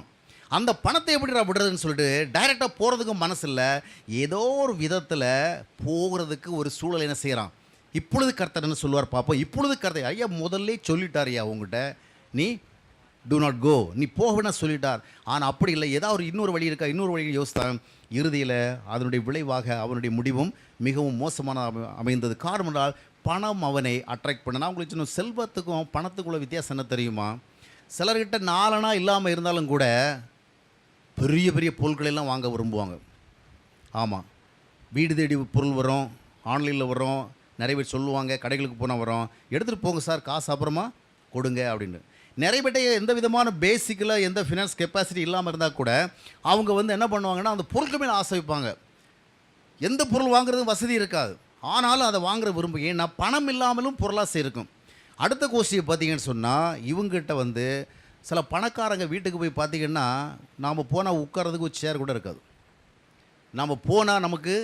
அந்த பணத்தை எப்படிடா விடுறதுன்னு சொல்லிட்டு டைரெக்டாக போகிறதுக்கும் மனசு இல்லை. ஏதோ ஒரு விதத்தில் போகிறதுக்கு ஒரு சூழல் என்ன செய்கிறான். இப்பொழுது கர்த்தர் என்ன சொல்லுவார் பார்ப்போம். இப்பொழுது கர்த்தர் ஐயா முதல்ல சொல்லிட்டார் ஐயா உங்ககிட்ட, நீ டூ நாட் கோ, நீ போகணும்னா சொல்லிட்டார். ஆனால் அப்படி இல்லை, ஏதாவது ஒரு இன்னொரு வழி இருக்கா, இன்னொரு வழியை யோசித்தான். இறுதியில் அதனுடைய விளைவாக அவனுடைய முடிவும் மிகவும் மோசமான அமைந்தது. காரணம் என்றால் பணம் அவனை அட்ராக்ட் பண்ண. நான் உங்களுக்கு சொன்ன செல்வத்துக்கும் பணத்துக்குள்ள வித்தியாசம் என்ன தெரியுமா? சிலர்கிட்ட 4 இல்லாமல் இருந்தாலும் கூட பெரிய பெரிய பொருட்களெல்லாம் வாங்க விரும்புவாங்க. ஆமாம், வீடு தேடி பொருள் வரும், ஆன்லைனில் வரும், நிறைய பேர் சொல்லுவாங்க, கடைகளுக்கு போனால் வரும், எடுத்துகிட்டு போங்க சார், காசு அப்புறமா கொடுங்க அப்படின்னு. நிறைய பேர்ட்ட எந்த விதமான பேசிக்கில் எந்த ஃபினான்ஸ் கெப்பாசிட்டி இல்லாமல் இருந்தால் கூட அவங்க வந்து என்ன பண்ணுவாங்கன்னா அந்த பொருட்கள் மேலே ஆசை வைப்பாங்க. எந்த பொருள் வாங்குறது வசதி இருக்காது, ஆனாலும் அதை வாங்குற விரும்பும். ஏன்னா பணம் இல்லாமலும் பொருளாசை இருக்கும். அடுத்த கோஷ்டியை பார்த்தீங்கன்னு சொன்னால் இவங்ககிட்ட வந்து சில பணக்காரங்க வீட்டுக்கு போய் பார்த்தீங்கன்னா நாம் போனால் உட்காரதுக்கு ஒரு சேர் கூட இருக்காது. நாம் போனால் நமக்கு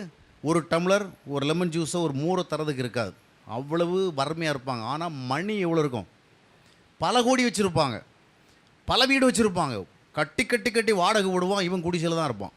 ஒரு டம்ளர் ஒரு லெமன் ஜூஸோ ஒரு மோரை தரதுக்கு இருக்காது. அவ்வளவு வறுமையாக இருப்பாங்க. ஆனால் மணி எவ்வளோ இருக்கும், பல கோடி வச்சுருப்பாங்க, பல வீடு வச்சுருப்பாங்க. கட்டி கட்டி கட்டி வாடகை விடுவான், இவன் குடிசையில் தான் இருப்பான்.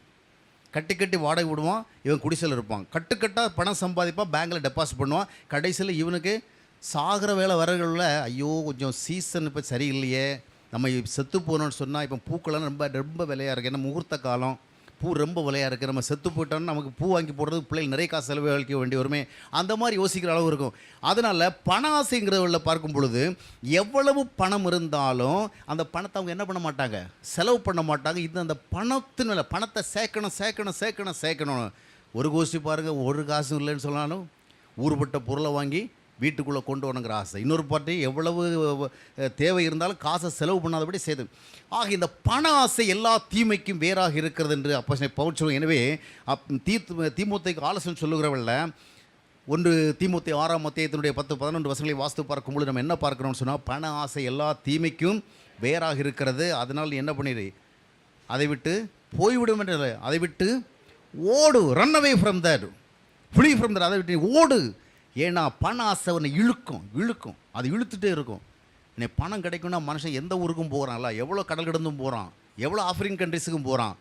கட்டி கட்டி வாடகை விடுவான், இவன் குடிசையில் இருப்பான். கட்டுக்கட்டாக பணம் சம்பாதிப்பான், பேங்கில் டெபாசிட் பண்ணுவான். கடைசியில் இவனுக்கு சாகிற வேலை வரகளில் ஐயோ கொஞ்சம் சீசன் இப்போ சரியில்லையே, நம்ம செத்து போகணும்னு சொன்னால் இப்போ பூக்கெல்லாம் ரொம்ப ரொம்ப விலையாக இருக்குது, ஏன்னா முகூர்த்த காலம், பூ ரொம்ப விலையாக இருக்குது, நம்ம செத்து போயிட்டோம்னா நமக்கு பூ வாங்கி போடுறது பிள்ளைகள் நிறைய காசு செலவழிக்க வேண்டி வருமே, அந்த மாதிரி யோசிக்கிற அளவு இருக்கும். அதனால் பண ஆசைங்கிறவர்களை பார்க்கும் பொழுது எவ்வளவு பணம் இருந்தாலும் அந்த பணத்தை அவங்க என்ன பண்ண மாட்டாங்க, செலவு பண்ண மாட்டாங்க. இது அந்த பணத்தின் பணத்தை சேர்க்கணும் சேர்க்கணும் சேர்க்கணும் சேர்க்கணும். ஒரு கோஷ்டி பாருங்கள், ஒரு காசும் இல்லைன்னு சொன்னாலும் ஊறுபட்ட பொருளை வாங்கி வீட்டுக்குள்ளே கொண்டு வரணுங்கிற ஆசை. இன்னொரு பார்ட்டி எவ்வளவு தேவை இருந்தாலும் காசை செலவு பண்ணாதபடி செய்து. ஆக இந்த பண ஆசை எல்லா தீமைக்கும் வேறாக இருக்கிறது என்று அப்போஸ்தலன் பவுல் சொல்லுவாங்க. எனவே தீமோத்தேயுக்கு ஆலோசனை சொல்லுகிறவள்ள 1 தீமோத்தேயு 6ஆம் அத்தியாயத்தினுடைய 10-11 வசனங்களை வாசித்து பார்க்கும்பொழுது நம்ம என்ன பார்க்குறோம்னு சொன்னால், பண ஆசை எல்லா தீமைக்கும் வேறாக இருக்கிறது. அதனால் என்ன பண்ணிடு, அதை விட்டு போய்விடும் என்று, அதை விட்டு ஓடு, run away from that, flea from that, அதை விட்டு ஓடு. ஏன்னா பண ஆசை உன்னை இழுக்கும், அது இழுத்துட்டே இருக்கும். இன்னைக்கு பணம் கிடைக்கும்னா மனுஷன் எந்த ஊருக்கும் போகிறான்ல, எவ்வளோ கடல் கடந்தும் போகிறான், எவ்வளோ ஆஃப்ரிக்கன் கண்ட்ரிஸுக்கும் போகிறான்.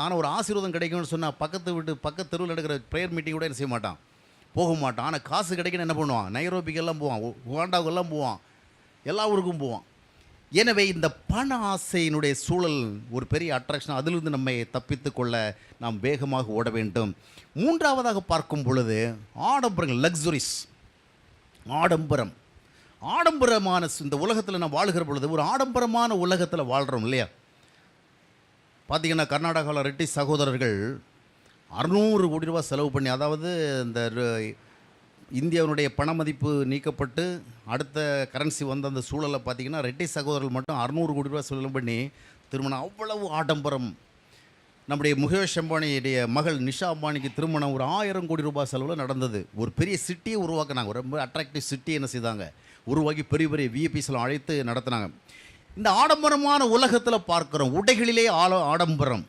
ஆனால் ஒரு ஆசீர்வாதம் கிடைக்கும்னு சொன்னால் பக்கத்து தெருவில் நடக்கிற ப்ரேயர் மீட்டிங் கூட என்ன செய்ய மாட்டான், போக மாட்டான். ஆனால் காசு கிடைக்கணும் என்ன பண்ணுவான், நைரோபிக்கெல்லாம் போவான், உகாண்டாவுக்கெல்லாம் போவான், எல்லா ஊருக்கும் போவான். எனவே இந்த பண ஆசையினுடைய சூழல் ஒரு பெரிய அட்ராக்ஷன். அதிலிருந்து நம்மை தப்பித்து கொள்ள நாம் வேகமாக ஓட வேண்டும். 3ஆவதாக பார்க்கும் பொழுது ஆடம்பரங்கள், லக்ஸுரிஸ், ஆடம்பரமான இந்த உலகத்தில் நாம் வாழ்கிற பொழுது ஒரு ஆடம்பரமான உலகத்தில் வாழ்கிறோம் இல்லையா? பார்த்திங்கன்னா கர்நாடகாவில் ரெட்டி சகோதரர்கள் 600 கோடி ரூபா செலவு பண்ணி, அதாவது இந்த இந்தியாவுடைய பண மதிப்பு நீக்கப்பட்டு அடுத்த கரன்சி வந்த அந்த சூழலை பார்த்திங்கன்னா ரெட்டி சகோதரர்கள் மட்டும் 600 கோடி ரூபா செலவு பண்ணி திருமணம். அவ்வளவு ஆடம்பரம். நம்முடைய முகேஷ் அம்பானியுடைய மகள் நிஷா அம்பானிக்கு திருமணம் ஒரு 1000 கோடி ரூபாய் செலவில் நடந்தது. ஒரு பெரிய சிட்டியை உருவாக்குனாங்க, ரொம்ப அட்ராக்டிவ் சிட்டி என்ன செய்தாங்க, உருவாக்கி பெரிய பெரிய விஐபிஸ்லாம் அழைத்து நடத்தினாங்க. இந்த ஆடம்பரமான உலகத்தில் பார்க்குறோம், உடைகளிலே ஆடம்பரம்,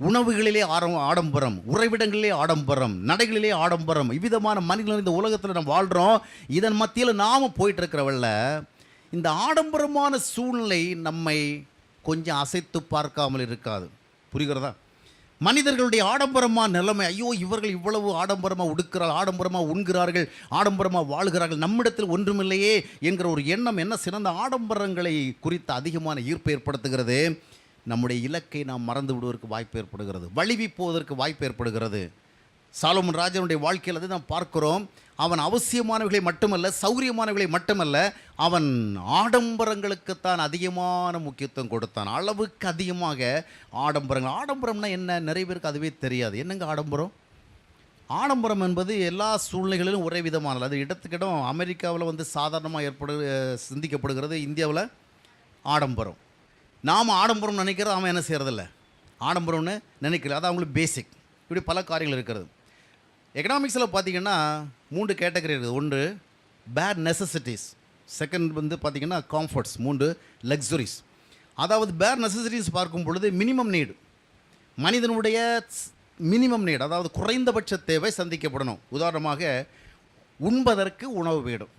உணவுகளிலே ஆடம்பரம், உறைவிடங்களிலே ஆடம்பரம், நடைகளிலே ஆடம்பரம், இவ்விதமான மனிதர்கள் இந்த உலகத்தில் நம்ம வாழ்கிறோம். இதன் மத்தியில் நாம் போயிட்டு இருக்கிறவள்ள இந்த ஆடம்பரமான சூழ்நிலை நம்மை கொஞ்சம் அசைத்து பார்க்காமல் இருக்காது. புரிகிறதா? மனிதர்களுடைய ஆடம்பரமான நிலைமை, ஐயோ இவர்கள் இவ்வளவு ஆடம்பரமாக உடுக்கிறார்கள், ஆடம்பரமாக உண்கிறார்கள், ஆடம்பரமாக வாழ்கிறார்கள், நம்மிடத்தில் ஒன்றுமில்லையே என்கிற ஒரு எண்ணம் என்ன சிறந்த ஆடம்பரங்களை குறித்து அதிகமான ஈர்ப்பு ஏற்படுத்துகிறது. நம்முடைய இலக்கை நாம் மறந்து விடுவதற்கு வாய்ப்பு ஏற்படுகிறது, வழுவி போவதற்கு வாய்ப்பு ஏற்படுகிறது. சாலமன் ராஜனுடைய வாழ்க்கையில் அதை நாம் பார்க்கிறோம். அவன் அவசியமானவர்களை மட்டுமல்ல, சௌரியமானவர்களை மட்டுமல்ல, அவன் ஆடம்பரங்களுக்குத்தான் அதிகமான முக்கியத்துவம் கொடுத்தான். அளவுக்கு அதிகமாக ஆடம்பரங்கள். ஆடம்பரம்னா என்ன, நிறைய பேருக்கு அதுவே தெரியாது. என்னங்க ஆடம்பரம்? ஆடம்பரம் என்பது எல்லா சூழ்நிலைகளிலும் ஒரே விதமானது. அது இடத்துக்கிடம் அமெரிக்காவில் வந்து சாதாரணமாக சிந்திக்கப்படுகிறது, இந்தியாவில் ஆடம்பரம். நாம் ஆடம்பரம் நினைக்கிறது, அவன் என்ன செய்கிறதில்ல, ஆடம்பரம்னு நினைக்கல. அது அவங்களுக்கு பேசிக். இப்படி பல காரியங்கள் இருக்கிறது. எக்கனாமிக்ஸில் பார்த்திங்கன்னா 3 கேட்டகரி இருக்குது. 1 பேர் நெசசிட்டிஸ், செகண்ட் வந்து பார்த்திங்கன்னா காம்ஃபர்ட்ஸ், 3 லக்ஸுரிஸ். அதாவது பேர் நெசசிட்டிஸ் பார்க்கும் பொழுது மினிமம் நீடு, மனிதனுடைய மினிமம் நீடு, அதாவது குறைந்தபட்ச தேவை சந்திக்கப்படணும். உதாரணமாக உண்பதற்கு உணவு வேணும்.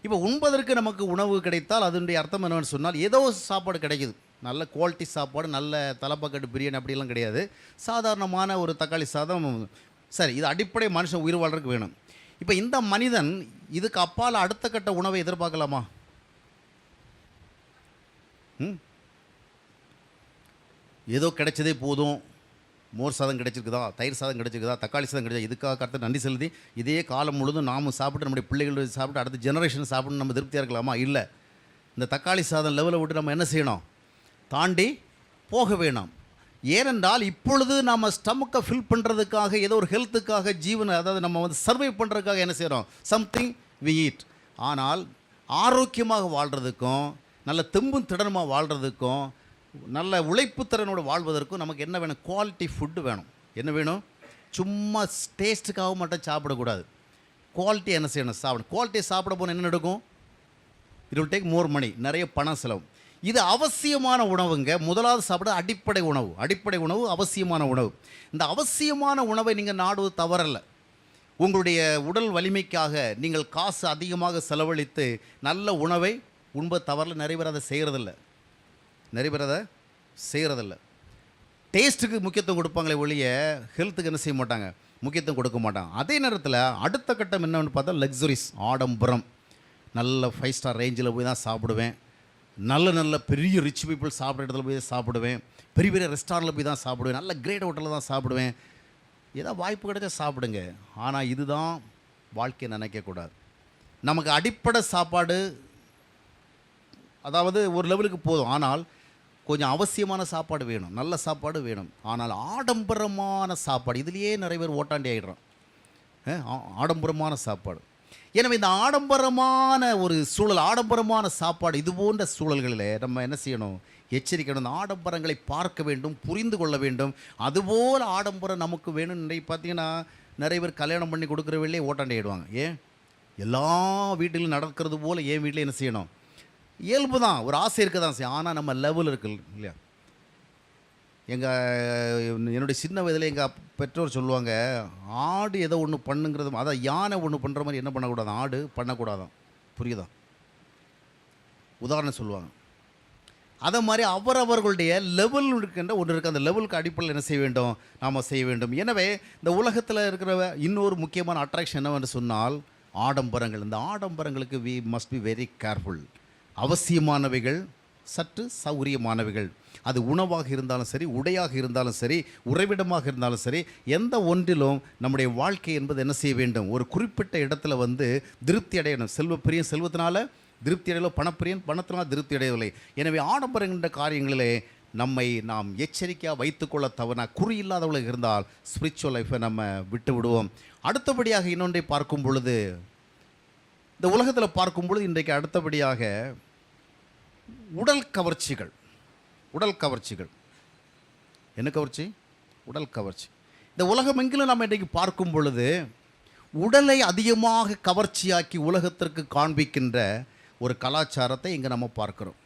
இப்போ உண்பதற்கு நமக்கு உணவு கிடைத்தால் அதனுடைய அர்த்தம் என்னவென்னு சொன்னால் ஏதோ சாப்பாடு கிடைக்குது. நல்ல குவாலிட்டி சாப்பாடு, நல்ல தலைப்பாக்கட்டு பிரியாணி அப்படிலாம் கிடையாது. சாதாரணமான ஒரு தக்காளி சாதம். சரி, இது அடிப்படை மனுஷன் உயிர் வாழ்றதுக்கு வேணும். இப்போ இந்த மனிதன் இதுக்கு அப்பால் அடுத்த கட்ட உணவை எதிர்பார்க்கலாமா? ஏதோ கிடைச்சதே போதும், மோர் சாதம் கிடைச்சிருக்குதா, தயிர் சாதம் கிடைச்சிருக்குதா, தக்காளி சாதம் கிடைச்சா இதுக்காக கருத்து நன்றி செலுத்தி இதே காலம் முழுதும் நாமும் சாப்பிட்டு நம்முடைய பிள்ளைகள் சாப்பிட்டு அடுத்த ஜெனரேஷன் சாப்பிட்டு நம்ம திருப்தியாக இருக்கலாமா? இல்லை. இந்த தக்காளி சாதம் லெவலை விட்டு நம்ம என்ன செய்யணும்? தாண்டி போக வேணாம். ஏனென்றால் இப்பொழுது நம்ம ஸ்டமக்கை ஃபில் பண்ணுறதுக்காக, ஏதோ ஒரு ஹெல்த்துக்காக, ஜீவனை அதாவது நம்ம வந்து சர்வை பண்ணுறதுக்காக என்ன செய்கிறோம்? Something we eat. ஆனால் ஆரோக்கியமாக வாழ்கிறதுக்கும், நல்ல தெம்பும் திடனுமாக வாழ்கிறதுக்கும், நல்ல உழைப்பு திறனோடு வாழ்வதற்கும் நமக்கு என்ன வேணும்? குவாலிட்டி ஃபுட்டு வேணும். என்ன வேணும்? சும்மா டேஸ்ட்டுக்காக மட்டும் சாப்பிடக்கூடாது. குவாலிட்டி என்ன செய்யணும்? சாப்பிடணும். குவாலிட்டியை சாப்பிட போனால் என்ன நடக்கும்? இட் வில் டேக் மோர் மணி, நிறைய பணம் செலவு. இது அவசியமான உணவுங்க. முதலாவது சாப்பிட அடிப்படை உணவு. அடிப்படை உணவு அவசியமான உணவு. இந்த அவசியமான உணவை நீங்கள் நாடுவது தவறல்ல. உங்களுடைய உடல் வலிமைக்காக நீங்கள் காசு அதிகமாக செலவழித்து நல்ல உணவை உண்பது தவறில் நிறைய பேர் அதை செய்கிறதில்ல. டேஸ்ட்டுக்கு முக்கியத்துவம் கொடுப்பாங்களே ஒழிய ஹெல்த்துக்கு என்ன செய்ய மாட்டாங்க? முக்கியத்துவம் கொடுக்க மாட்டாங்க. அதே நேரத்தில் அடுத்த கட்டம் என்னன்னு பார்த்தா லக்ஸுரிஸ், ஆடம்பரம். நல்ல 5 ஸ்டார் ரேஞ்சில் போய் தான் சாப்பிடுவேன். நல்ல பெரிய ரிச் பீப்புள் சாப்பிட்ற இடத்துல போய் தான் சாப்பிடுவேன். பெரிய பெரிய ரெஸ்டாரண்ட்டில் போய் தான் சாப்பிடுவேன். நல்ல கிரேட் ஹோட்டலில் தான் சாப்பிடுவேன். ஏதாவது வாய்ப்பு கிடைச்சா சாப்பிடுங்க. ஆனால் இதுதான் வாழ்க்கையை நினைக்கக்கூடாது. நமக்கு அடிப்படை சாப்பாடு அதாவது ஒரு லெவலுக்கு போதும். ஆனால் கொஞ்சம் அவசியமான சாப்பாடு வேணும், நல்ல சாப்பாடு வேணும். ஆனால் ஆடம்பரமான சாப்பாடு, இதுலேயே நிறைய பேர் ஓட்டாண்டி ஆகிடுறான். ஆடம்பரமான சாப்பாடு. எனவே இந்த ஆடம்பரமான ஒரு சூழல், ஆடம்பரமான சாப்பாடு, இது போன்ற சூழல்களில் நம்ம என்ன செய்யணும்? எச்சரிக்கணும். இந்த ஆடம்பரங்களை பார்க்க வேண்டும், புரிந்து கொள்ள வேண்டும். அதுபோல் ஆடம்பரம் நமக்கு வேணும். நிறைய பார்த்தீங்கன்னா நிறைய பேர் கல்யாணம் பண்ணி கொடுக்குற வேலையே ஓட்டாண்டி ஆகிடுவாங்க. ஏன்? எல்லா வீட்டிலும் நடக்கிறது போல் என் வீட்டில் என்ன செய்யணும்? இயல்பு தான், ஒரு ஆசை இருக்க தான் செய்யும். ஆனால் நம்ம லெவல் இருக்கு இல்லையா? என்னுடைய சின்ன வயதில் எங்கள் பெற்றோர் சொல்லுவாங்க, ஆடு ஏதோ ஒன்று பண்ணுங்கிறது, அதான் யானை ஒன்று பண்ணுற மாதிரி என்ன பண்ணக்கூடாது? ஆடு பண்ணக்கூடாதான். புரியுதா? உதாரணம் சொல்லுவாங்க. அதை மாதிரி அவரவர்களுடைய லெவல் இருக்கின்ற ஒன்று இருக்குது. அந்த லெவலுக்கு அடிப்படையில் என்ன செய்ய வேண்டும்? நாம் செய்ய வேண்டும். எனவே இந்த உலகத்தில் இருக்கிற இன்னொரு முக்கியமான அட்ராக்ஷன் என்னவென்று சொன்னால் ஆடம்பரங்கள். இந்த ஆடம்பரங்களுக்கு we must be very careful. அவசியமானவைகள், சற்று சௌரியமானவைகள். அது உணவாக இருந்தாலும் சரி, உடையாக இருந்தாலும் சரி, உறைவிடமாக இருந்தாலும் சரி, எந்த ஒன்றிலும் நம்முடைய வாழ்க்கை என்பது என்ன செய்ய வேண்டும்? ஒரு குறிப்பிட்ட இடத்துல வந்து திருப்தி அடையணும். செல்வப்பிரியன் செல்வத்தினால திருப்தி அடையலோ, பணப்பிரியன் பணத்தினால் திருப்தி அடையவில்லை. எனவே ஆடம்பரங்கின்ற காரியங்களிலே நாம் எச்சரிக்கையாக வைத்துக்கொள்ள தவறா குறியில்லாதவளாக இருந்தால் ஸ்பிரிச்சுவல் லைஃப்பை நம்ம விட்டு விடுவோம். அடுத்தபடியாக இன்னொன்றை பார்க்கும் பொழுது, இந்த உலகத்தில் பார்க்கும் பொழுது இன்றைக்கு அடுத்தபடியாக உடல் கவர்ச்சிகள். என்ன கவர்ச்சி? உடல் கவர்ச்சி. இந்த உலகமெங்கிலும் நம்ம இன்றைக்கு பார்க்கும் பொழுது உடலை அதிகமாக கவர்ச்சியாக்கி உலகத்திற்கு காண்பிக்கின்ற ஒரு கலாச்சாரத்தை இங்கே நம்ம பார்க்கிறோம்.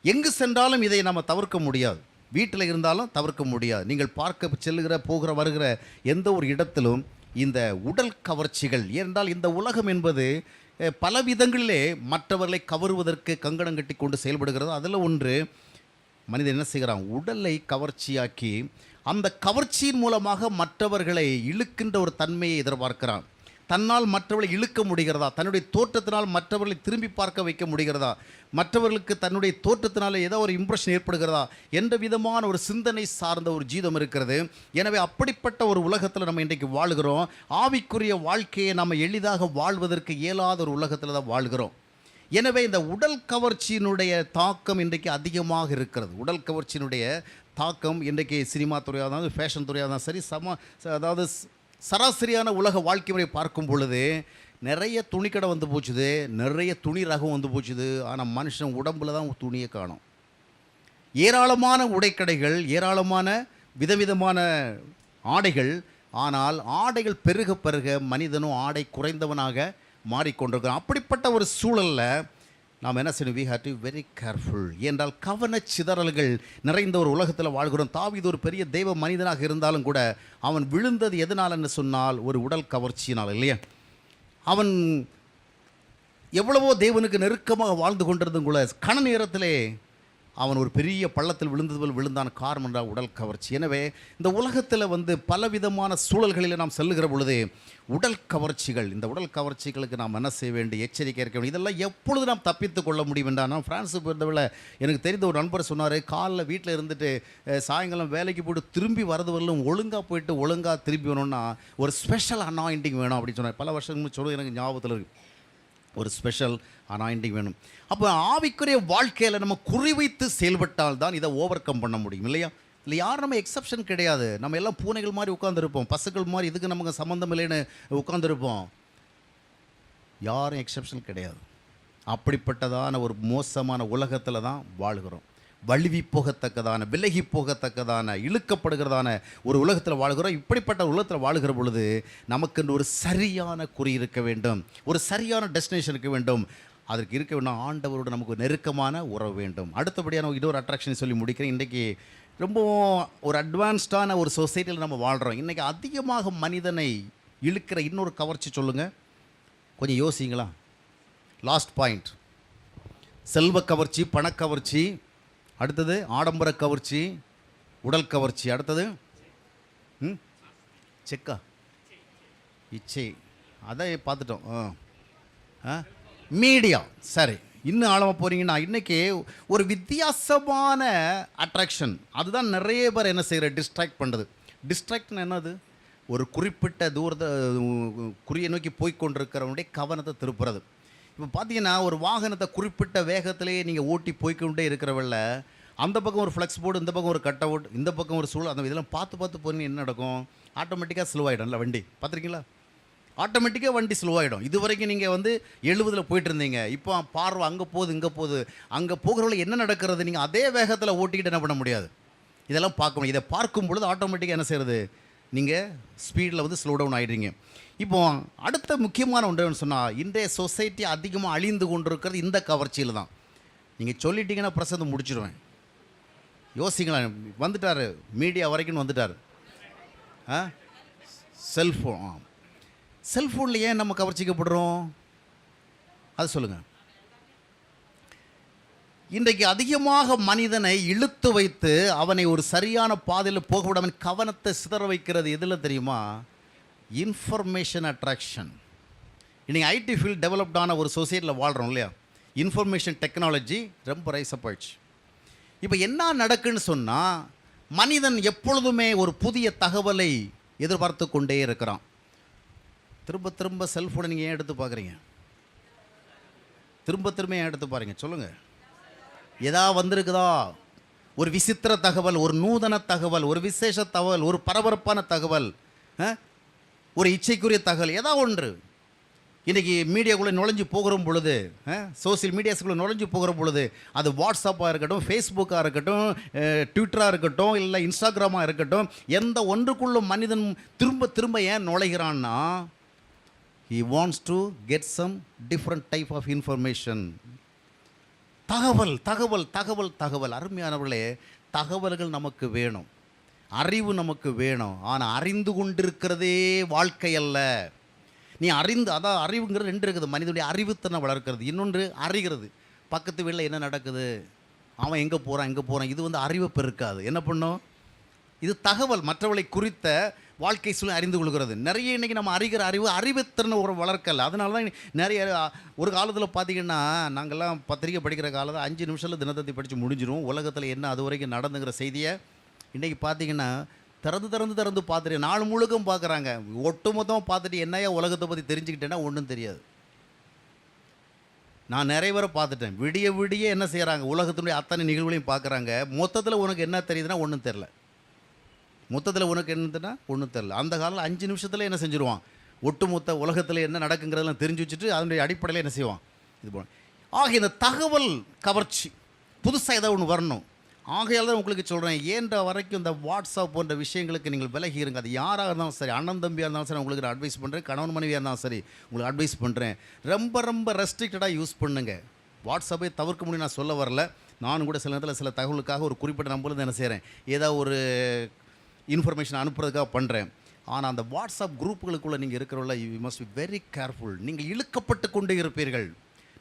எங்கு சென்றாலும் இதை நம்ம தவிர்க்க முடியாது. வீட்டில் இருந்தாலும் தவிர்க்க முடியாது. நீங்கள் பார்க்க செல்லுகிற, போகிற, வருகிற எந்த ஒரு இடத்திலும் இந்த உடல் கவர்ச்சிகள். ஏனென்றால் இந்த உலகம் என்பது பல விதங்களிலே மற்றவர்களை கவருவதற்கு கங்கணம் கட்டி கொண்டு செயல்படுகிறது. அதில் ஒன்று, மனிதன் என்ன செய்கிறான்? உடலை கவர்ச்சியாக்கி அந்த கவர்ச்சியின் மூலமாக மற்றவர்களை இழுக்கின்ற ஒரு தன்மையை எதிர்பார்க்கிறான். தன்னால் மற்றவர்களை இழுக்க முடிகிறதா? தன்னுடைய தோற்றத்தினால் மற்றவர்களை திரும்பி பார்க்க வைக்க முடிகிறதா? மற்றவர்களுக்கு தன்னுடைய தோற்றத்தினால் ஏதோ ஒரு இம்ப்ரெஷன் ஏற்படுகிறதா என்ற விதமான ஒரு சிந்தனை சார்ந்த ஒரு ஜீதம் இருக்கிறது. எனவே அப்படிப்பட்ட ஒரு உலகத்தில் நம்ம இன்றைக்கு வாழ்கிறோம். ஆவிக்குரிய வாழ்க்கையை நம்ம எளிதாக வாழ்வதற்கு இயலாத ஒரு உலகத்தில் தான் வாழ்கிறோம். எனவே இந்த உடல் கவர்ச்சியினுடைய தாக்கம் இன்றைக்கு அதிகமாக இருக்கிறது. உடல் கவர்ச்சியினுடைய தாக்கம் இன்றைக்கு சினிமா துறையாக இருந்தாலும், ஃபேஷன் துறையாக இருந்தாலும் சரி, அதாவது சராசரியான உலக வாழ்க்கை முறை பார்க்கும் பொழுது நிறைய துணிக்கடை வந்து போச்சுது, நிறைய துணி ரகம் வந்து போச்சுது. ஆனால் மனுஷன் உடம்புல தான் துணியை காணும். ஏராளமான உடைக்கடைகள், ஏராளமான விதவிதமான ஆடைகள். ஆனால் ஆடைகள் பெருக பெருக மனிதனும் ஆடை குறைந்தவனாக மாறிக்கொண்டிருக்கிறான். அப்படிப்பட்ட ஒரு சூழலில் நாம் என்ன செய்யணும்? We have to very careful. ஏனென்றால் கவனச்சிதறல்கள் நிறைந்த ஒரு உலகத்தில் வாழ்கிறோம். தாவீது ஒரு பெரிய தெய்வ மனிதனாக இருந்தாலும் கூட அவன் விழுந்தது எதனால் என்று சொன்னால் ஒரு உடல் கவர்ச்சியினால் இல்லையா? அவன் எவ்வளவோ தேவனுக்கு நெருக்கமாக வாழ்ந்து கொண்டிருந்தும் கூட கண நேரத்திலே அவன் ஒரு பெரிய பள்ளத்தில் விழுந்தது போல் விழுந்தான். காரணம் என்றால் உடல் கவர்ச்சி. எனவே இந்த உலகத்தில் பலவிதமான சூழல்களில் நாம் செல்லுகிற பொழுது உடல் கவர்ச்சிகள், இந்த உடல் கவர்ச்சிகளுக்கு நாம் என்ன செய்ய வேண்டும், எச்சரிக்கை இருக்க வேண்டும். இதெல்லாம் எப்பொழுது நாம் தப்பித்து கொள்ள முடியும் என்றால், நான் ஃப்ரான்ஸுக்கு போயிருந்தவள எனக்கு தெரிந்த ஒரு நண்பர் சொன்னார், காலைல வீட்டில் இருந்துட்டு சாயங்காலம் வேலைக்கு போய்ட்டு திரும்பி வரது வரலும் ஒழுங்காக போயிட்டு ஒழுங்காக திரும்பி வரணும்னா ஒரு ஸ்பெஷல் அனாயிண்டிங் வேணும் அப்படின்னு சொன்னார். பல வருஷங்களுக்கு சொல்லி எனக்கு ஞாபகத்தில் இருக்குது. ஒரு ஸ்பெஷல் அனாயிண்டிங் வேணும். அப்போ ஆவிக்குரிய வாழ்க்கையில் நம்ம குறிவைத்து செயல்பட்டால் தான் இதை ஓவர் கம் பண்ண முடியும், இல்லையா? இல்லை யாரும் நம்ம எக்ஸப்ஷன் கிடையாது. நம்ம எல்லாம் பூனைகள் மாதிரி உட்காந்துருப்போம், பசுக்கள் மாதிரி இதுக்கு நமக்கு சம்மந்தம் இல்லைன்னு உட்காந்துருப்போம். யாரும் எக்ஸப்ஷன் கிடையாது. அப்படிப்பட்டதான ஒரு மோசமான உலகத்தில் தான் வாழ்கிறோம். வழுவி போகத்தக்கதான, விலகி போகத்தக்கதான, இழுக்கப்படுகிறதான ஒரு உலகத்தில் வாழ்கிறோம். இப்படிப்பட்ட உலகத்தில் வாழ்கிற பொழுது நமக்கு ஒரு சரியான குறி இருக்க வேண்டும், ஒரு சரியான டெஸ்டினேஷன் இருக்க வேண்டும். அதற்கு இருக்க வேண்டும் ஆண்டவரோடு நமக்கு நெருக்கமான உறவு வேண்டும். அடுத்தபடியான இன்னொரு அட்ராக்ஷன் சொல்லி முடிக்கிறேன். இன்றைக்கி ரொம்பவும் ஒரு அட்வான்ஸ்டான ஒரு சொசைட்டியில் நம்ம வாழ்கிறோம். இன்றைக்கி அதிகமாக மனிதனை இழுக்கிற இன்னொரு கவர்ச்சி சொல்லுங்கள், கொஞ்சம் யோசிங்களா? லாஸ்ட் பாயிண்ட், செல்வ கவர்ச்சி, பணக்கவர்ச்சி, அடுத்தது ஆடம்பர கவர்ச்சி, உடல் கவர்ச்சி, அடுத்தது செக்கா இச்சை, அதை பார்த்துட்டோம். மீடியா. சரி, இன்னும் ஆழமாக போகிறீங்கன்னா இன்றைக்கி ஒரு வித்தியாசமான அட்ராக்ஷன், அதுதான் நிறைய பேர் என்ன செய்கிற டிஸ்ட்ராக்ட் பண்ணுறது. டிஸ்ட்ராக்ட்னு என்னது? ஒரு குறிப்பிட்ட தூரத்தை குறியை நோக்கி போய்கொண்டிருக்கிறவனுடைய கவனத்தை திருப்புறது. இப்போ பார்த்தீங்கன்னா ஒரு வாகனத்தை குறிப்பிட்ட வேகத்திலேயே நீங்கள் ஓட்டி போய்க்கொண்டே இருக்கிறவள்ள, அந்த பக்கம் ஒரு ஃப்ளெக்ஸ் போர்டு, இந்த பக்கம் ஒரு கட் அவுட், இந்த பக்கம் ஒரு சூழல், அந்த இதெல்லாம் பார்த்து போனீங்க என்ன நடக்கும்? ஆட்டோமேட்டிக்காக ஸ்லோவாகிடும்ல வண்டி. பார்த்துருக்கீங்களா? ஆட்டோமேட்டிக்காக வண்டி ஸ்லோவாகிடும். இது வரைக்கும் நீங்கள் 70 போயிட்டு இருந்தீங்க, இப்போ பார்வை அங்கே போகுது இங்கே போகுது, அங்கே போகிறவங்கள என்ன நடக்கிறது, நீங்கள் அதே வேகத்தில் ஓட்டிக்கிட்டு என்ன பண்ண முடியாது. இதெல்லாம் பார்க்கணும். இதை பார்க்கும் பொழுது ஆட்டோமேட்டிக்காக என்ன செய்கிறது, நீங்கள் ஸ்பீடில் ஸ்லோ டவுன் ஆகிடுறீங்க. இப்போ அடுத்த முக்கியமான ஒன்றுன்னு சொன்னால், இன்றைய சொசைட்டி அதிகமாக அழிந்து கொண்டிருக்கிறது இந்த கவர்ச்சியில் தான். நீங்கள் சொல்லிட்டீங்கன்னா பிரசந்து முடிச்சிடுவேன். யோசிங்களா, வந்துட்டார் மீடியா வரைக்கும் வந்துட்டார். செல்ஃபோன், செல்ஃபோனில் ஏன் நம்ம கவர்ச்சிக்கப்படுறோம் அது சொல்லுங்கள். இன்றைக்கு அதிகமாக மனிதனை இழுத்து வைத்து அவனை ஒரு சரியான பாதையில் போக விட அவன் கவனத்தை சிதற வைக்கிறது எதில் தெரியுமா? Information attraction. இன்றைக்கி ஐடி ஃபீல்ட் டெவலப்டான ஒரு சொசைட்டியில் வாழ்கிறோம் இல்லையா? இன்ஃபர்மேஷன் டெக்னாலஜி ரொம்ப ரைஸப் ஆயிடுச்சு. இப்போ என்ன நடக்குன்னு சொன்னால், மனிதன் எப்பொழுதுமே ஒரு புதிய தகவலை எதிர்பார்த்து கொண்டே இருக்கிறான். திரும்ப திரும்ப செல்ஃபோனை நீங்கள் ஏன் எடுத்து பார்க்குறீங்க? திரும்ப ஏன் எடுத்து பாருங்க, சொல்லுங்கள். ஏதாவது வந்திருக்குதா? ஒரு விசித்திர தகவல், ஒரு நூதன தகவல், ஒரு விசேஷ தகவல், ஒரு பரபரப்பான தகவல், ஒரு இச்சைக்குரிய தகவல், ஏதாவது ஒன்று. இன்றைக்கி மீடியாக்குள்ளே நுழைஞ்சு போகிற பொழுது, சோசியல் மீடியாஸுக்குள்ளே நுழைஞ்சு போகிற பொழுது, அது வாட்ஸ்அப்பாக இருக்கட்டும், ஃபேஸ்புக்காக இருக்கட்டும், ட்விட்டராக இருக்கட்டும், இல்லை இன்ஸ்டாகிராமாக இருக்கட்டும், எந்த ஒன்றுக்குள்ளும் மனிதன் திரும்ப ஏன் நுழைகிறான்னா, he wants to get some different type of information. தகவல் தகவல் தகவல் தகவல். அருமையானவர்களே, தகவல்கள் நமக்கு வேணும், அறிவு நமக்கு வேணும். ஆனால் அறிந்து கொண்டிருக்கிறதே வாழ்க்கை அல்ல. நீ அதான் அறிவுங்கிறது 2 இருக்குது. மனிதனுடைய அறிவுத்தனை வளர்க்கிறது, இன்னொன்று அறிகிறது. பக்கத்து வீட்டில் என்ன நடக்குது, அவன் எங்கே போகிறான், இது அறிவை பெருக்காது. என்ன பண்ணும்? இது தகவல், மற்றவர்களை குறித்த வாழ்க்கை சூழலை அறிந்து கொள்கிறது. நிறைய இன்றைக்கி நம்ம அறிகிற அறிவுத்திறனை ஒரு வளர்க்கலை. அதனால தான் நிறைய ஒரு காலத்தில் பார்த்திங்கன்னா, நாங்கள்லாம் பத்திரிக்கை படிக்கிற காலத்தில் 5 நிமிஷத்தில் தினத்தந்தி படித்து முடிஞ்சிடும். உலகத்தில் என்ன அது வரைக்கும் நடந்துங்கிற செய்தியை இன்றைக்கி பார்த்திங்கன்னா திறந்து பார்த்துட்டு நாலு முழுக்கும் பார்க்குறாங்க. ஒட்டு மொத்தமாக பார்த்துட்டு என்னையா உலகத்தை பற்றி தெரிஞ்சுக்கிட்டேன்னா ஒன்றும் தெரியாது. நான் நிறைய பேரை பார்த்துட்டேன், விடிய என்ன செய்கிறாங்க, உலகத்தினுடைய அத்தனை நிகழ்வுகளையும் பார்க்குறாங்க. மொத்தத்தில் உனக்கு என்ன தெரியுதுன்னா ஒன்றும் தெரில. ஒன்றும் தெரில. அந்த காலம் 5 நிமிஷத்தில் என்ன செஞ்சுருவான், ஒட்டுமொத்த உலகத்தில் என்ன நடக்குங்கிறதெல்லாம் தெரிஞ்சு வச்சுட்டு அதனுடைய அடிப்படையில் என்ன செய்வான், இது போன. ஆக இந்த தகவல் கவர்ச்சி புதுசாக ஏதாவது ஒன்று வரணும். ஆகையால் தான் உங்களுக்கு சொல்கிறேன், ஏன்ற வரைக்கும் இந்த வாட்ஸ்அப் போன்ற விஷயங்களுக்கு நீங்கள் விலகி இருங்க. அது யாராக இருந்தாலும் சரி, அண்ணன் தம்பியாக இருந்தாலும் சரி, உங்களுக்கு நான் அட்வைஸ் பண்ணுறேன். கணவன் மனைவியாக இருந்தாலும் சரி, உங்களுக்கு அட்வைஸ் பண்ணுறேன். ரொம்ப ரெஸ்ட்ரிக்டடாக யூஸ் பண்ணுங்கள். வாட்ஸ்அப்பை தவிர்க்க முடியும் நான் சொல்ல வரல. நானும் கூட சில நேரத்தில் சில தகவலுக்காக ஒரு குறிப்பிட்ட நம்பர் என்ன செய்கிறேன், ஏதாவது ஒரு இன்ஃபர்மேஷன் அனுப்புறதுக்காக பண்ணுறேன். ஆனால் அந்த வாட்ஸ்அப் குரூப்புகளுக்குள்ளே நீங்கள் இருக்கிறவங்கள you must be very careful. நீங்கள் இழுக்கப்பட்டு கொண்டே இருப்பீர்கள்.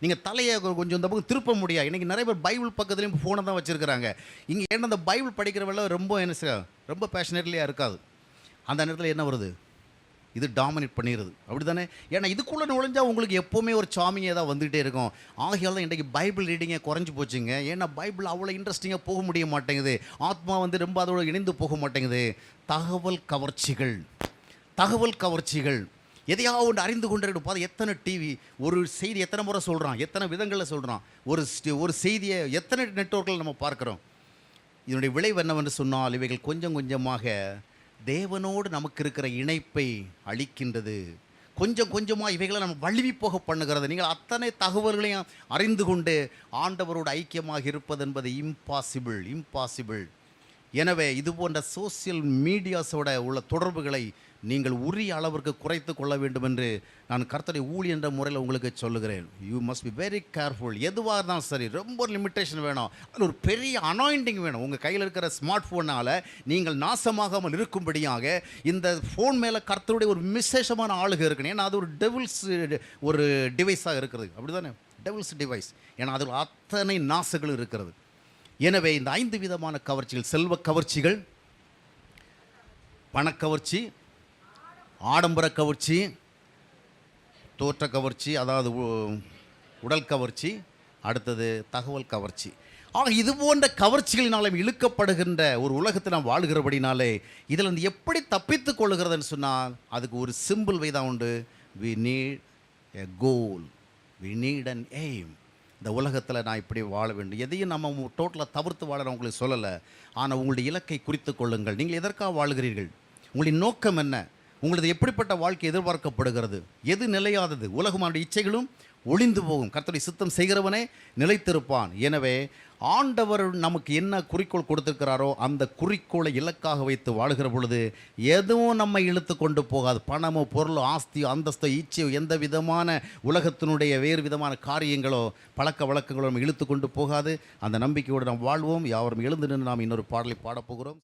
நீங்கள் தலையை கொஞ்சம் இந்த பக்கம் திருப்ப முடியாது. இன்றைக்கி நிறைய பேர் பைபிள் பக்கத்துலேயும் ஃபோனை தான் வச்சுருக்கிறாங்க. இங்கே ஏன்னா அந்த பைபிள் படிக்கிற வேலை ரொம்ப ரொம்ப பேஷனேட்லியாக இருக்காது. அந்த நேரத்தில் என்ன வருது, இது டாமினேட் பண்ணிடுது, அப்படி தானே? ஏன்னா இதுக்குள்ளே நுழைஞ்சா உங்களுக்கு எப்போவுமே ஒரு சாமிங்கே தான் வந்துகிட்டே இருக்கும். ஆகையால் தான் இன்றைக்கி பைபிள் ரீடிங்கே குறைஞ்சி போச்சுங்க. ஏன்னா பைபிள் அவ்வளோ இன்ட்ரெஸ்டிங்காக போக முடிய மாட்டேங்குது. ஆத்மா ரொம்ப அதோட இணைந்து போக மாட்டேங்குது. தகவல் கவர்ச்சிகள் எதையாவது ஒன்று அறிந்து கொண்டே பாரு. எத்தனை டிவி ஒரு செய்தி எத்தனை முறை சொல்கிறான், எத்தனை விதங்களில் சொல்கிறான். ஒரு செய்தியை எத்தனை நெட்வொர்க்கில் நம்ம பார்க்குறோம். இதனுடைய விளைவு என்னவென்று சொன்னால், இவைகள் கொஞ்சம் கொஞ்சமாக தேவனோடு நமக்கு இருக்கிற இணைப்பை அளிக்கின்றது. கொஞ்சம் கொஞ்சமாக இவைகளை நம்ம வழுவி போக பண்ணுகிறது. நீங்கள் அத்தனை தகவல்களையும் அறிந்து கொண்டு ஆண்டவரோடு ஐக்கியமாக இருப்பது என்பது இம்பாசிபிள். எனவே இது போன்ற சோசியல் மீடியாஸோட உள்ள தொடர்புகளை நீங்கள் உரிய அளவிற்கு குறைத்து கொள்ள வேண்டும் என்று நான் கர்த்தருடைய ஊழியர் என்ற முறையில் உங்களுக்கு சொல்லுகிறேன். You must be very careful. எதுவாக இருந்தாலும் சரி, ரொம்ப லிமிட்டேஷன் வேணும். அதில் ஒரு பெரிய அனாயிண்டிங் வேணும். உங்கள் கையில் இருக்கிற ஸ்மார்ட் ஃபோனால் நீங்கள் நாசமாகாமல் இருக்கும்படியாக இந்த ஃபோன் மேலே கர்த்தருடைய ஒரு விசேஷமான ஆளுகை இருக்கணும். ஏன்னா அது ஒரு டெவில்ஸ் ஒரு டிவைஸாக இருக்கிறது, அப்படி தானே? Devil's device. ஏன்னா அதில் அத்தனை நாசுகளும் இருக்கிறது. எனவே இந்த 5 விதமான கவர்ச்சிகள், செல்வ கவர்ச்சிகள், பணக்கவர்ச்சி, ஆடம்பர கவர்ச்சி, தோற்ற கவர்ச்சி, அதாவது உடல் கவர்ச்சி, அடுத்தது தகவல் கவர்ச்சி. ஆக இது போன்ற கவர்ச்சிகளினாலும் இழுக்கப்படுகின்ற ஒரு உலகத்தில் நாம் வாழ்கிறபடினாலே இதில் வந்து எப்படி தப்பித்து கொள்ளுகிறதுன்னு சொன்னால் அதுக்கு ஒரு சிம்பிள் வே தான் உண்டு. We need a goal, we need an aim. இந்த உலகத்தில் நான் இப்படி வாழ வேண்டும். எதையும் நம்ம டோட்டலாக தவிர்த்து வாழ உங்களுக்கு சொல்லலை. ஆனால் உங்களுடைய இலக்கை குறித்து கொள்ளுங்கள். நீங்கள் எதற்காக வாழ்கிறீர்கள்? உங்களுடைய நோக்கம் என்ன? உங்களது எப்படிப்பட்ட வாழ்க்கை எதிர்பார்க்கப்படுகிறது? எது நிலையாதது? உலகமான இச்சைகளும் ஒளிந்து போகும். கர்த்தருடைய சித்தம் செய்கிறவனே நிலைத்திருப்பான். எனவே ஆண்டவர் நமக்கு என்ன குறிக்கோள் கொடுத்திருக்கிறாரோ அந்த குறிக்கோளை இலக்காக வைத்து வாழ்கிற பொழுது எதுவும் நம்மை இழுத்து கொண்டு போகாது. பணமோ பொருளோ ஆஸ்தியோ அந்தஸ்தோ இச்சையோ எந்த விதமான உலகத்தினுடைய வேறு விதமான காரியங்களோ பழக்க வழக்கங்களோ நம்ம இழுத்து கொண்டு போகாது. அந்த நம்பிக்கையோடு நாம் வாழ்வோம். யாவரும் எழுந்து நின்று நாம் இன்னொரு பாடலை பாடப்போகிறோம்.